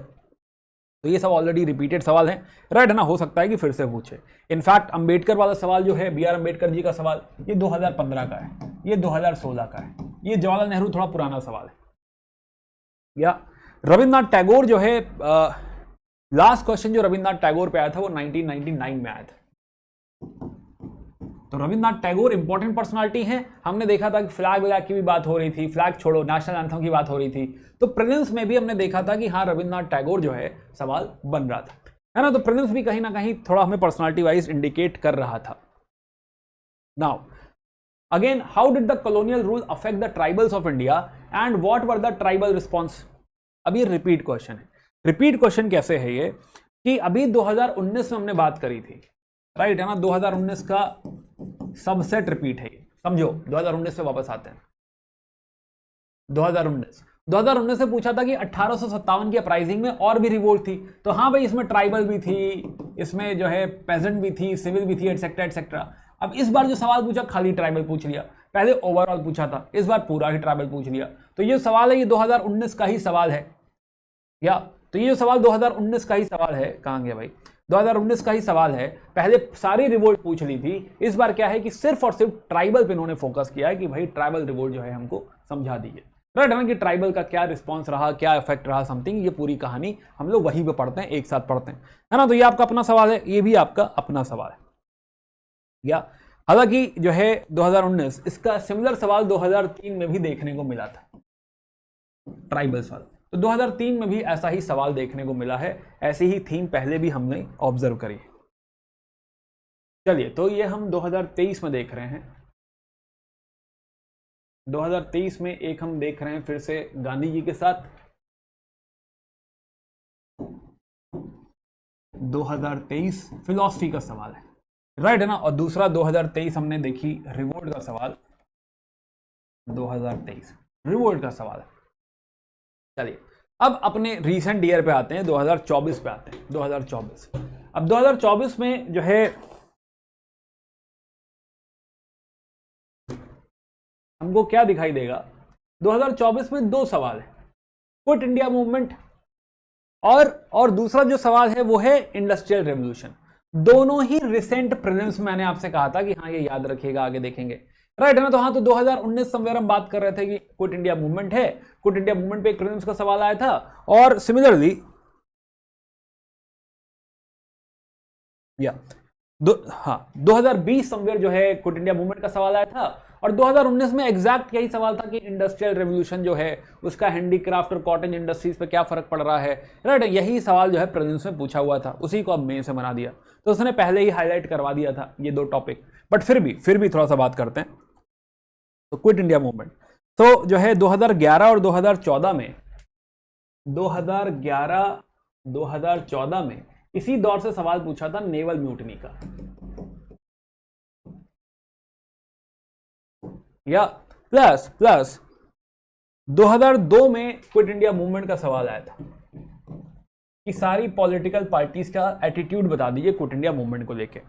तो ये सब ऑलरेडी रिपीटेड सवाल हैं, राइट है ना, हो सकता है कि फिर से पूछे। इनफैक्ट अंबेडकर वाला सवाल जो है, बी.आर. अम्बेडकर जी का सवाल, ये 2015 का है, ये 2016 का है, ये जवाहरलाल नेहरू थोड़ा पुराना सवाल है। या रविंद्रनाथ टैगोर जो है, लास्ट क्वेश्चन जो रविंद्रनाथ टैगोर पे आया था वो 1999 में आया था। तो रविंद्रनाथ टैगोर इंपॉर्टेंट पर्सनालिटी हैं। हमने देखा था कि फ्लैग व्लैग की भी बात हो रही थी, फ्लैग छोड़ो नेशनल एंथम की बात हो रही थी, तो प्रीलिम्स में भी हमने देखा था कि हाँ रविंद्रनाथ टैगोर जो है सवाल बन रहा था, है ना। तो प्रीलिम्स भी कहीं ना कहीं थोड़ा हमें पर्सनालिटी वाइज इंडिकेट कर रहा था। Now again, how did the colonial rule affect the tribals of India and what were the tribal response? अब ये रिपीट क्वेश्चन है। रिपीट क्वेश्चन कैसे है ये कि अभी 2019 में हमने बात करी थी, राइट है ना, 2019 का सबसेट रिपीट है ये, समझो। 2019 से वापस आते हैं। 2019 से पूछा था कि 1857 की अपराइजिंग में और भी रिवोल्ट थी, तो हाँ भाई इसमें ट्राइबल भी थी, इसमें जो है पेजेंट भी थी, सिविल भी थी, एटसेट्रा एटसेट्रा। अब इस बार जो सवाल पूछा खाली ट्राइबल पूछ लिया, पहले ओवरऑल पूछा था, इस बार पूरा ही ट्राइबल पूछ लिया। तो ये सवाल है, ये 2019 का ही सवाल है, या तो ये जो सवाल 2019 का ही सवाल है, कहां गया भाई, 2019 का ही सवाल है। पहले सारी रिवोल्ट पूछ ली थी, इस बार क्या है कि सिर्फ और सिर्फ ट्राइबल पे इन्होंने फोकस किया है कि भाई ट्राइबल रिवोल्ट जो है हमको समझा दीजिए, राइट है ना, कि ट्राइबल का क्या रिस्पॉन्स रहा, क्या इफेक्ट रहा, समथिंग। ये पूरी कहानी हम लोग वहीं पे पढ़ते हैं, एक साथ पढ़ते हैं, है ना। तो ये आपका अपना सवाल है, ये भी आपका अपना सवाल है, या हालांकि जो है 2019, इसका सिमिलर सवाल 2003 में भी देखने को मिला था, ट्राइबल सवाल। तो 2003 में भी ऐसा ही सवाल देखने को मिला है, ऐसी ही थीम पहले भी हमने ऑब्जर्व करी। चलिए, तो ये हम 2023 में देख रहे हैं। 2023 में एक हम देख रहे हैं फिर से गांधी जी के साथ, 2023 फिलॉसफी का सवाल है, राइट है ना। और दूसरा 2023 हमने देखी रिवोल्ट का सवाल, 2023 रिवोल्ट का सवाल है। चलिए, अब अपने रीसेंट ईयर पे आते हैं, 2024 पे आते हैं। 2024, अब 2024 में जो है हमको क्या दिखाई देगा, 2024 में दो सवाल है, क्विट इंडिया मूवमेंट और दूसरा जो सवाल है वो है इंडस्ट्रियल रेवोल्यूशन। दोनों ही रिसेंट प्रीलिम्स में मैंने आपसे कहा था कि हाँ ये याद रखिएगा, आगे देखेंगे, राइट है ना। तो हाँ, तो 2019 समवेयर हम बात कर रहे थे कि क्विट इंडिया मूवमेंट है, क्विट इंडिया मूवमेंट पे एक प्रीलिम्स का सवाल आया था, और सिमिलरली या 2020 समवेयर जो है क्विट इंडिया मूवमेंट का सवाल आया था, और 2019 में एग्जैक्ट यही सवाल था कि इंडस्ट्रियल रेवोल्यूशन जो है उसका हैंडीक्राफ्ट और कॉटेज इंडस्ट्रीज पे क्या फर्क पड़ रहा है, राइट। यही सवाल जो है प्रीलिम्स में पूछा हुआ था, उसी को अब मेन से बना दिया, तो उसने पहले ही हाईलाइट करवा दिया था ये दो टॉपिक। बट फिर भी थोड़ा सा बात करते हैं। तो क्विट इंडिया मूवमेंट तो जो है 2011 और 2014 में, 2014 में इसी दौर से सवाल पूछा था नेवल म्यूटिनी का, या प्लस 2002 में क्विट इंडिया मूवमेंट का सवाल आया था कि सारी पॉलिटिकल पार्टीज का एटीट्यूड बता दीजिए क्विट इंडिया मूवमेंट को लेके,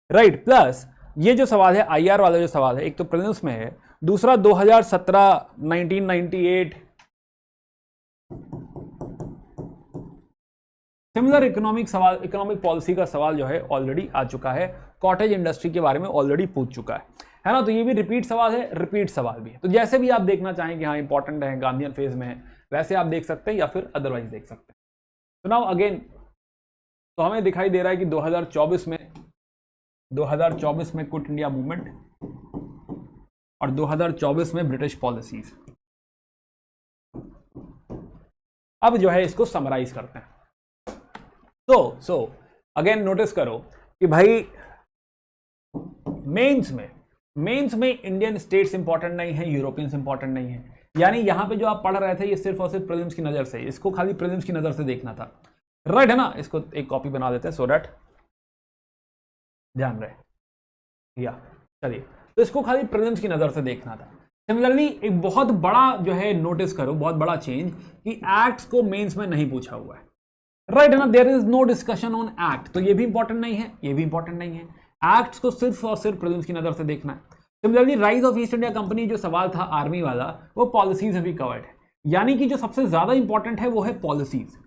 राइट। प्लस ये जो सवाल है आईआर वाला जो सवाल है, एक तो प्रीलिम्स में है, दूसरा 2017, 1998 सिमिलर इकोनॉमिक पॉलिसी का सवाल जो है ऑलरेडी आ चुका है, कॉटेज इंडस्ट्री के बारे में ऑलरेडी पूछ चुका है ना। तो ये भी रिपीट सवाल है, रिपीट सवाल भी है। तो जैसे भी आप देखना चाहें कि हाँ इंपॉर्टेंट है, गांधीयन फेज में है, वैसे आप देख सकते हैं या फिर अदरवाइज देख सकते हैं। तो नाउ अगेन, तो हमें दिखाई दे रहा है कि 2024 में क्विट इंडिया मूवमेंट और 2024 में ब्रिटिश पॉलिसीज। अब जो है इसको समराइज करते हैं। सो अगेन नोटिस करो कि भाई मेंस में इंडियन स्टेट्स इंपॉर्टेंट नहीं है, यूरोपियंस इंपॉर्टेंट नहीं है। यानी यहां पे जो आप पढ़ रहे थे ये सिर्फ और सिर्फ प्रीलिम्स की नजर से, इसको खाली प्रीलिम्स की नजर से देखना था, राइट है ना। इसको एक कॉपी बना देते हैं सो दैट ध्यान रहे, या चलिए, तो इसको खाली प्रीलिम्स की नजर से देखना था। सिमिलरली एक बहुत बड़ा जो है नोटिस करो, बहुत बड़ा चेंज कि एक्ट्स को मेंस में नहीं पूछा हुआ है, राइट है ना। There is no discussion on act, तो ये भी इंपॉर्टेंट नहीं है, ये भी इंपॉर्टेंट नहीं है। एक्ट्स को सिर्फ और सिर्फ प्रीलिम्स की नजर से देखना है। Similarly rise of East India company जो सवाल था आर्मी वाला, वो पॉलिसीज में भी कवर्ड है, यानी कि जो सबसे ज्यादा इंपॉर्टेंट है वो है पॉलिसीज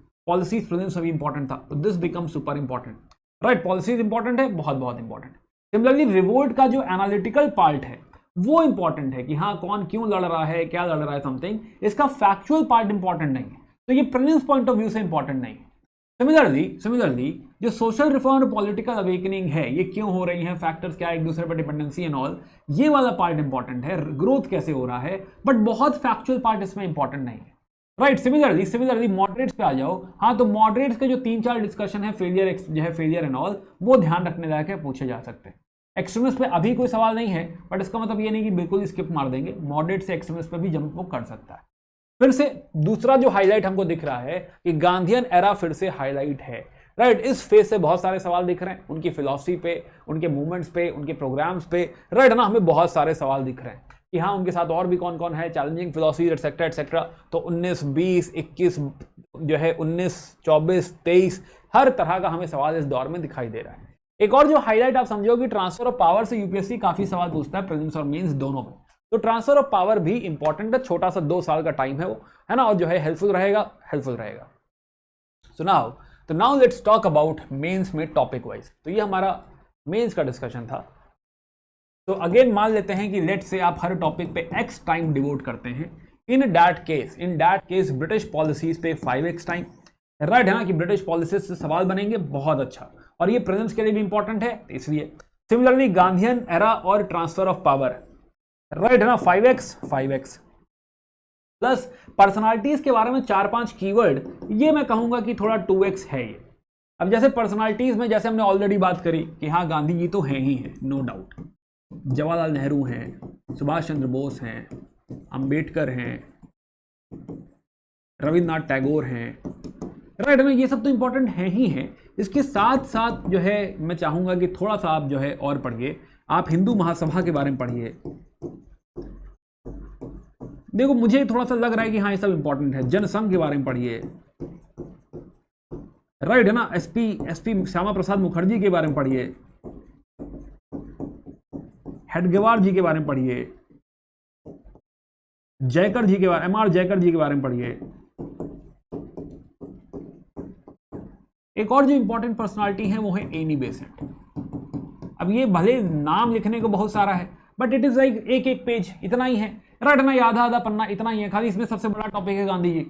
प्रीलिम्स में भी इंपॉर्टेंट था, तो this become super important, right. Policies important है, बहुत बहुत इंपॉर्टेंट। सिमिलरली रिवोल्ट का जो एनालिटिकल पार्ट है वो इंपॉर्टेंट है कि हाँ कौन क्यों लड़ रहा है, क्या लड़ रहा है, समथिंग। इसका फैक्चुअल पार्ट इंपॉर्टेंट नहीं है, तो ये प्रीलिम्स पॉइंट ऑफ व्यू से इंपॉर्टेंट नहीं है। सिमिलरली जो सोशल रिफॉर्म और पॉलिटिकल अवेकनिंग है, ये क्यों हो रही है, फैक्टर्स क्या है, एक दूसरे पर डिपेंडेंसी एंड ऑल, ये वाला पार्ट इंपॉर्टेंट है, ग्रोथ कैसे हो रहा है, बट बहुत फैक्चुअल पार्ट इसमें इंपॉर्टेंट नहीं है, राइट। सिमिलरली मॉडरेट्स पे आ जाओ। हाँ, तो मॉडरेट्स के जो 3-4 डिस्कशन है, फेलियर जो है फेलियर एंड ऑल, वो ध्यान रखने लायक है, पूछे जा सकते हैं, एक्सट्रीमिस्ट पे अभी कोई सवाल नहीं है, बट इसका मतलब ये नहीं कि बिल्कुल स्किप मार देंगे, मॉडरेट से एक्सट्रीमिस्ट पे भी जंप वो कर सकता है। फिर से दूसरा जो हाईलाइट हमको दिख रहा है कि गांधीयन एरा फिर से हाईलाइट है, राइट। इस फेज से बहुत सारे सवाल दिख रहे हैं, उनकी फिलॉसफी पे, उनके मूवमेंट्स पे, उनके प्रोग्राम्स पे, राइट है ना, हमें बहुत सारे सवाल दिख रहे हैं कि हाँ उनके साथ और भी कौन कौन है, चैलेंजिंग फिलॉसफी एटसेट्रा एटसेट्रा। तो 19, 20, 21 जो है 19, 24, 23 हर तरह का हमें सवाल इस दौर में दिखाई दे रहा है। एक और जो हाईलाइट आप समझो कि ट्रांसफर ऑफ पावर से यूपीएससी काफी सवाल पूछता है, प्रीलिम्स और मेंस दोनों में। तो ट्रांसफर ऑफ पावर भी इंपॉर्टेंट है, छोटा सा 2 साल का टाइम है वो, है ना, और जो है हेल्पफुल रहेगा। So now let's talk about mains में टॉपिक वाइज। तो ये हमारा मेंस का डिस्कशन था। तो अगेन मान लेते हैं कि लेट्स से आप हर टॉपिक पे x टाइम डिवोट करते हैं। In that case British policies पे 5x टाइम, राइट है ना, कि ब्रिटिश पॉलिसीज से सवाल बनेंगे, बहुत अच्छा, और ये प्रेजेंस के लिए भी इंपॉर्टेंट है इसलिए। सिमिलरली गांधीयन एरा और ट्रांसफर ऑफ पावर, राइट है ना, 5x प्लस पर्सनालिटीज के बारे में 4-5 कीवर्ड, ये मैं कहूंगा कि थोड़ा 2x है ये। अब जैसे पर्सनालिटीज में जैसे हमने ऑलरेडी बात करी कि हाँ गांधी जी तो हैं ही हैं, नो डाउट, जवाहरलाल नेहरू हैं, सुभाष चंद्र बोस हैं, अंबेडकर हैं, रविन्द्रनाथ टैगोर हैं, राइट है ना, ये सब तो इंपॉर्टेंट हैं ही हैं। इसके साथ साथ जो है मैं चाहूंगा कि थोड़ा सा आप जो है और पढ़िए, आप हिंदू महासभा के बारे में पढ़िए। देखो मुझे थोड़ा सा लग रहा है कि हाँ ये सब इंपॉर्टेंट है। जनसंघ के बारे में पढ़िए, राइट है ना, एसपी श्यामा प्रसाद मुखर्जी के बारे में पढ़िए, हेडगेवार जी के बारे में पढ़िए, जयकर जी के बारे एमआर जयकर जी के बारे में पढ़िए। एक और जो इंपॉर्टेंट पर्सनालिटी है वो है एनी बेसेंट। अब ये भले नाम लिखने को बहुत सारा है, बट इट इज लाइक एक पेज, इतना ही है, राइट है ना, आधा पन्ना इतना ही है, खाली इसमें सबसे बड़ा टॉपिक है गांधी जी,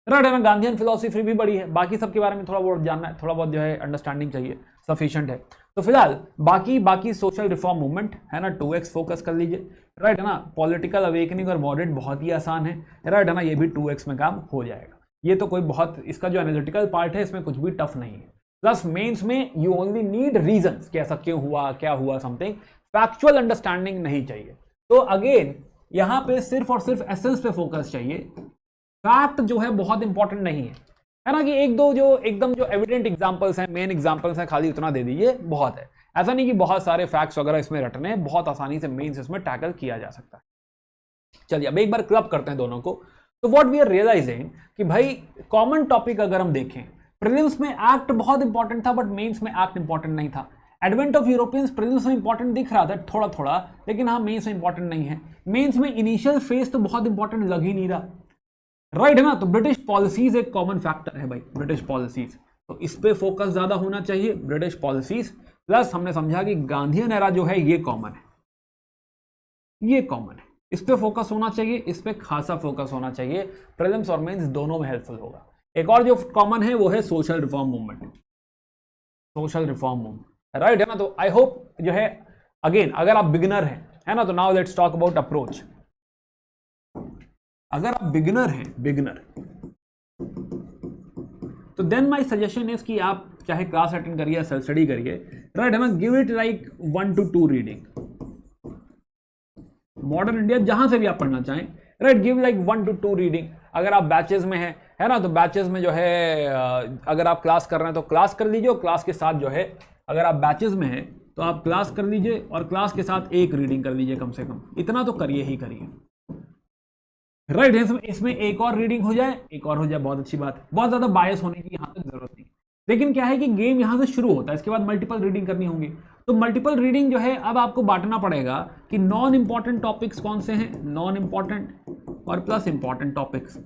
राइट है ना। गांधीयन फिलॉसफी भी बड़ी है, बाकी सबके बारे में थोड़ा बहुत जानना है, थोड़ा बहुत जो है अंडरस्टैंडिंग चाहिए, सफिशिएंट है। तो फिलहाल बाकी सोशल रिफॉर्म मूवमेंट है ना, 2x फोकस कर लीजिए, राइट है ना। पॉलिटिकल अवेकनिंग और मॉडरेट बहुत ही आसान है, राइट है ना, ये भी 2x में काम हो जाएगा। ये तो कोई बहुत, इसका जो एनालिटिकल पार्ट है इसमें कुछ भी टफ नहीं है। प्लस मेंस में यू ओनली नीड रीजंस कि ऐसा क्यों हुआ, क्या हुआ, समथिंग, फैक्चुअल अंडरस्टैंडिंग नहीं चाहिए। तो अगेन यहां पे सिर्फ और सिर्फ एसेंस पे फोकस चाहिए, फैक्ट जो है बहुत इंपॉर्टेंट नहीं है ना, कि एक दो जो एकदम जो एविडेंट एग्जांपल्स हैं, मेन एग्जांपल्स हैं, खाली उतना दे दीजिए, बहुत है। ऐसा नहीं कि बहुत सारे फैक्ट्स वगैरह इसमें रटने हैं, बहुत आसानी से मेंस इसमें टैकल किया जा सकता है। चलिए अब एक बार क्लब करते हैं दोनों को। तो व्हाट वी आर रियलाइजिंग कि भाई कॉमन टॉपिक अगर हम देखें, प्रीलिम्स में एक्ट बहुत इंपॉर्टेंट था, बट मेंस में एक्ट इंपॉर्टेंट नहीं था। एडवेंट ऑफ यूरोपियंस प्रीलिम्स में इंपॉर्टेंट दिख रहा था थोड़ा थोड़ा, लेकिन हाँ मेंस में इंपॉर्टेंट नहीं है। मेंस में इनिशियल फेज तो बहुत इंपॉर्टेंट लग ही नहीं रहा, राइट है ना। तो ब्रिटिश पॉलिसीज एक कॉमन फैक्टर है भाई, ब्रिटिश पॉलिसीज, तो इस पे फोकस ज्यादा होना चाहिए, ब्रिटिश पॉलिसीज। प्लस हमने समझा कि गांधीयन एरा जो है ये कॉमन है, ये कॉमन है, इस पे फोकस होना चाहिए, इस पे खासा फोकस होना चाहिए, प्रीलिम्स और मेंस दोनों में हेल्पफुल होगा। एक और जो कॉमन है वो है social reform movement, social reform movement, right है ना। तो आई होप जो है अगेन अगर आप बिगिनर हैं, है ना, तो now let's talk about approach. अगर आप बिगिनर हैं, बिगिनर, तो देन माय सजेशन इज कि आप चाहे क्लास अटेंड करिए, सेल्फ स्टडी करिए, राइट है ना, give it like 1 to 2 reading, modern India जहां से भी आप पढ़ना चाहें, right, give like 1 to 2 reading. अगर आप बैचेस में हैं, है ना, तो बैचेस में जो है अगर आप क्लास कर रहे हैं तो क्लास कर लीजिए, क्लास के साथ जो है अगर आप बैचेस में हैं तो आप क्लास कर लीजिए और क्लास के साथ एक रीडिंग कर लीजिए, कम से कम इतना तो करिए ही करिए, राइट। इसमें एक और रीडिंग हो जाए, एक और हो जाए, बहुत अच्छी बात है, बहुत ज्यादा बायस होने की यहां तक जरूरत नहीं। लेकिन क्या है कि गेम यहां से शुरू होता है, इसके बाद मल्टीपल रीडिंग करनी होंगी, तो मल्टीपल रीडिंग जो है अब आपको बांटना पड़ेगा कि नॉन इंपॉर्टेंट टॉपिक्स कौन से हैं, नॉन इंपॉर्टेंट और plus important topics.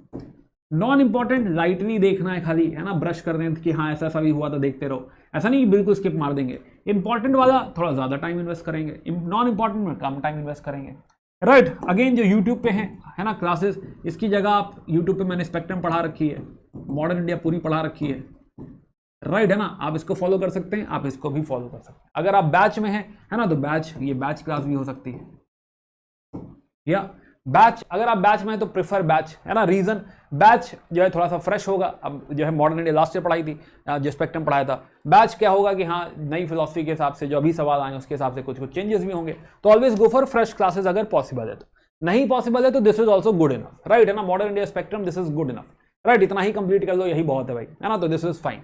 Non important lightly देखना है खाली, है ना, ब्रश कर दें कि हाँ ऐसा भी हुआ तो देखते रहो, ऐसा नहीं कि बिल्कुल स्किप मार देंगे। इंपॉर्टेंट वाला थोड़ा ज्यादा टाइम इन्वेस्ट करेंगे, नॉन इंपॉर्टेंट में कम टाइम इन्वेस्ट करेंगे, राइट। अगेन जो यूट्यूब पे है ना क्लासेस, इसकी जगह आप यूट्यूब पे मैंने स्पेक्ट्रम पढ़ा रखी है, मॉडर्न इंडिया पूरी पढ़ा रखी है, राइट है ना, आप इसको फॉलो कर सकते हैं, आप इसको भी फॉलो कर सकते हैं। अगर आप बैच में हैं, है ना, तो बैच, ये बैच क्लास भी हो सकती है, या बैच, अगर आप बैच में हैं तो प्रेफर बैच, है ना। रीजन, बैच जो है थोड़ा सा फ्रेश होगा। अब जो है मॉडर्न इंडिया लास्ट ईयर पढ़ाई थी, जो स्पेक्ट्रम पढ़ाया था। बैच क्या होगा कि हाँ नई फिलॉसफी के हिसाब से जो अभी सवाल आए उसके हिसाब से कुछ कुछ चेंजेस भी होंगे। तो always go for fresh classes अगर पॉसिबल है। तो नहीं पॉसिबल है तो this is also good enough, right, है ना। Modern India spectrum, this is good enough, right. इतना ही कंप्लीट कर लो, यही बहुत है भाई, है ना। तो दिस इज फाइन।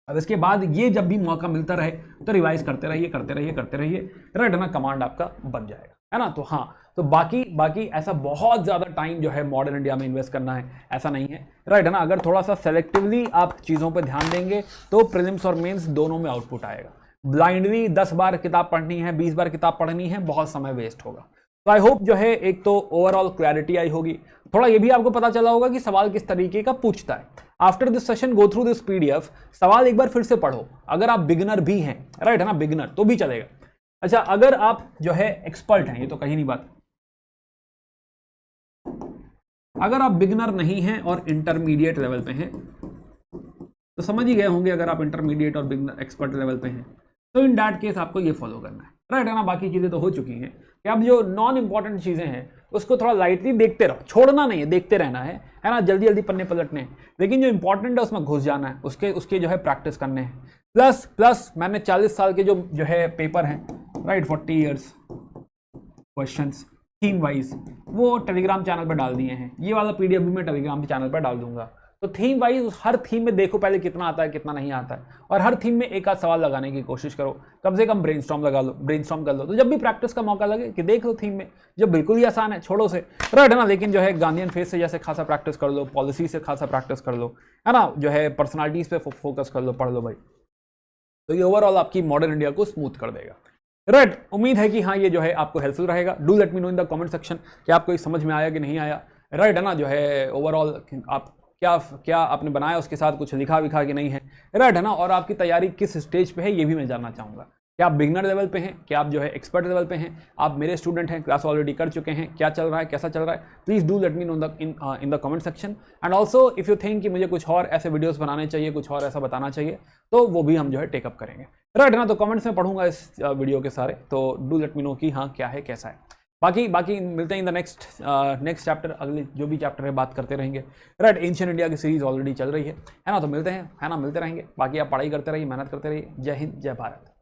अब इसके बाद ये जब भी मौका मिलता रहे तो रिवाइज करते रहिए, करते रहिए, करते रहिए, राइट, है ना। कमांड आपका बन जाएगा, है ना। तो हाँ, तो बाकी ऐसा बहुत ज्यादा टाइम जो है मॉडर्न इंडिया में इन्वेस्ट करना है ऐसा नहीं है, राइट, है ना। अगर थोड़ा सा सेलेक्टिवली आप चीजों पर ध्यान देंगे तो प्रीलिम्स और मेंस दोनों में आउटपुट आएगा। ब्लाइंडली 10 बार किताब पढ़नी है, 20 बार किताब पढ़नी है, बहुत समय वेस्ट होगा। तो आई होप जो है एक तो ओवरऑल क्लैरिटी आई होगी, थोड़ा ये भी आपको पता चला होगा कि सवाल किस तरीके का पूछता है। After this session go through this PDF, सवाल एक बार फिर से पढ़ो। अगर आप बिगिनर भी हैं, राइट, है ना, बिगिनर तो भी चलेगा। अच्छा, अगर आप जो है एक्सपर्ट हैं, ये तो कहीं नहीं बात, अगर आप बिगिनर नहीं हैं और इंटरमीडिएट लेवल पे हैं तो समझ ही गए होंगे। अगर आप इंटरमीडिएट और बिगिनर एक्सपर्ट लेवल पे हैं तो इन दैट केस आपको ये फॉलो करना है, राइट, है ना। बाकी चीजें तो हो चुकी हैं कि अब जो नॉन इंपॉर्टेंट चीजें हैं उसको थोड़ा लाइटली देखते रहो, छोड़ना नहीं है, देखते रहना है ना। जल्दी जल्दी पन्ने पलटने हैं, लेकिन जो इंपॉर्टेंट है उसमें घुस जाना है, उसके जो है प्रैक्टिस करने हैं। प्लस मैंने 40 साल के जो है पेपर हैं, right, 40 years questions theme wise, वो टेलीग्राम चैनल पर डाल दिए हैं। ये वाला पीडीएफ भी मैं टेलीग्राम चैनल पर डाल दूंगा। तो थीम वाइज हर थीम में देखो पहले कितना आता है कितना नहीं आता है, और हर थीम में एक आध सवाल लगाने की कोशिश करो, कम से कम ब्रेनस्टॉर्म कर लो। तो जब भी प्रैक्टिस का मौका लगे कि देख लो थीम में, जब बिल्कुल ही आसान है छोड़ो से, राइट, है ना। लेकिन जो है गांधीयन फेस से जैसे खासा प्रैक्टिस कर लो, पॉलिसी से खासा प्रैक्टिस कर लो, है ना, जो है पर्सनालिटीज पे फोकस कर लो, पढ़ लो भाई। तो ये ओवरऑल आपकी मॉडर्न इंडिया को स्मूथ कर देगा, राइट। उम्मीद है कि हाँ ये जो है आपको हेल्पफुल रहेगा। Do let me know in the comment section कि आपको समझ में आया कि नहीं आया, राइट, है ना। जो है ओवरऑल आप क्या आपने बनाया, उसके साथ कुछ लिखा विखा कि नहीं है, राइट, है ना। और आपकी तैयारी किस स्टेज पे है ये भी मैं जानना चाहूंगा। क्या आप बिगनर लेवल पे हैं, क्या आप जो है एक्सपर्ट लेवल पे हैं, आप मेरे स्टूडेंट हैं, क्लास ऑलरेडी कर चुके हैं, क्या चल रहा है, कैसा चल रहा है, please do let me know in the comment section. And also if you think कि मुझे कुछ और ऐसे वीडियोस बनाने चाहिए, कुछ और ऐसा बताना चाहिए, तो वो भी हम जो है टेकअप करेंगे, राइट, है ना। तो कमेंट्स में पढ़ूंगा इस वीडियो के सारे, तो डू लेट मी नो कि हाँ क्या है कैसा है। बाकी मिलते हैं इन द नेक्स्ट चैप्टर, अगले जो भी चैप्टर है बात करते रहेंगे, राइट। एंशिएंट इंडिया की सीरीज ऑलरेडी चल रही है ना। तो मिलते हैं, है ना, मिलते रहेंगे। बाकी आप पढ़ाई करते रहिए, मेहनत करते रहिए। जय हिंद, जय भारत।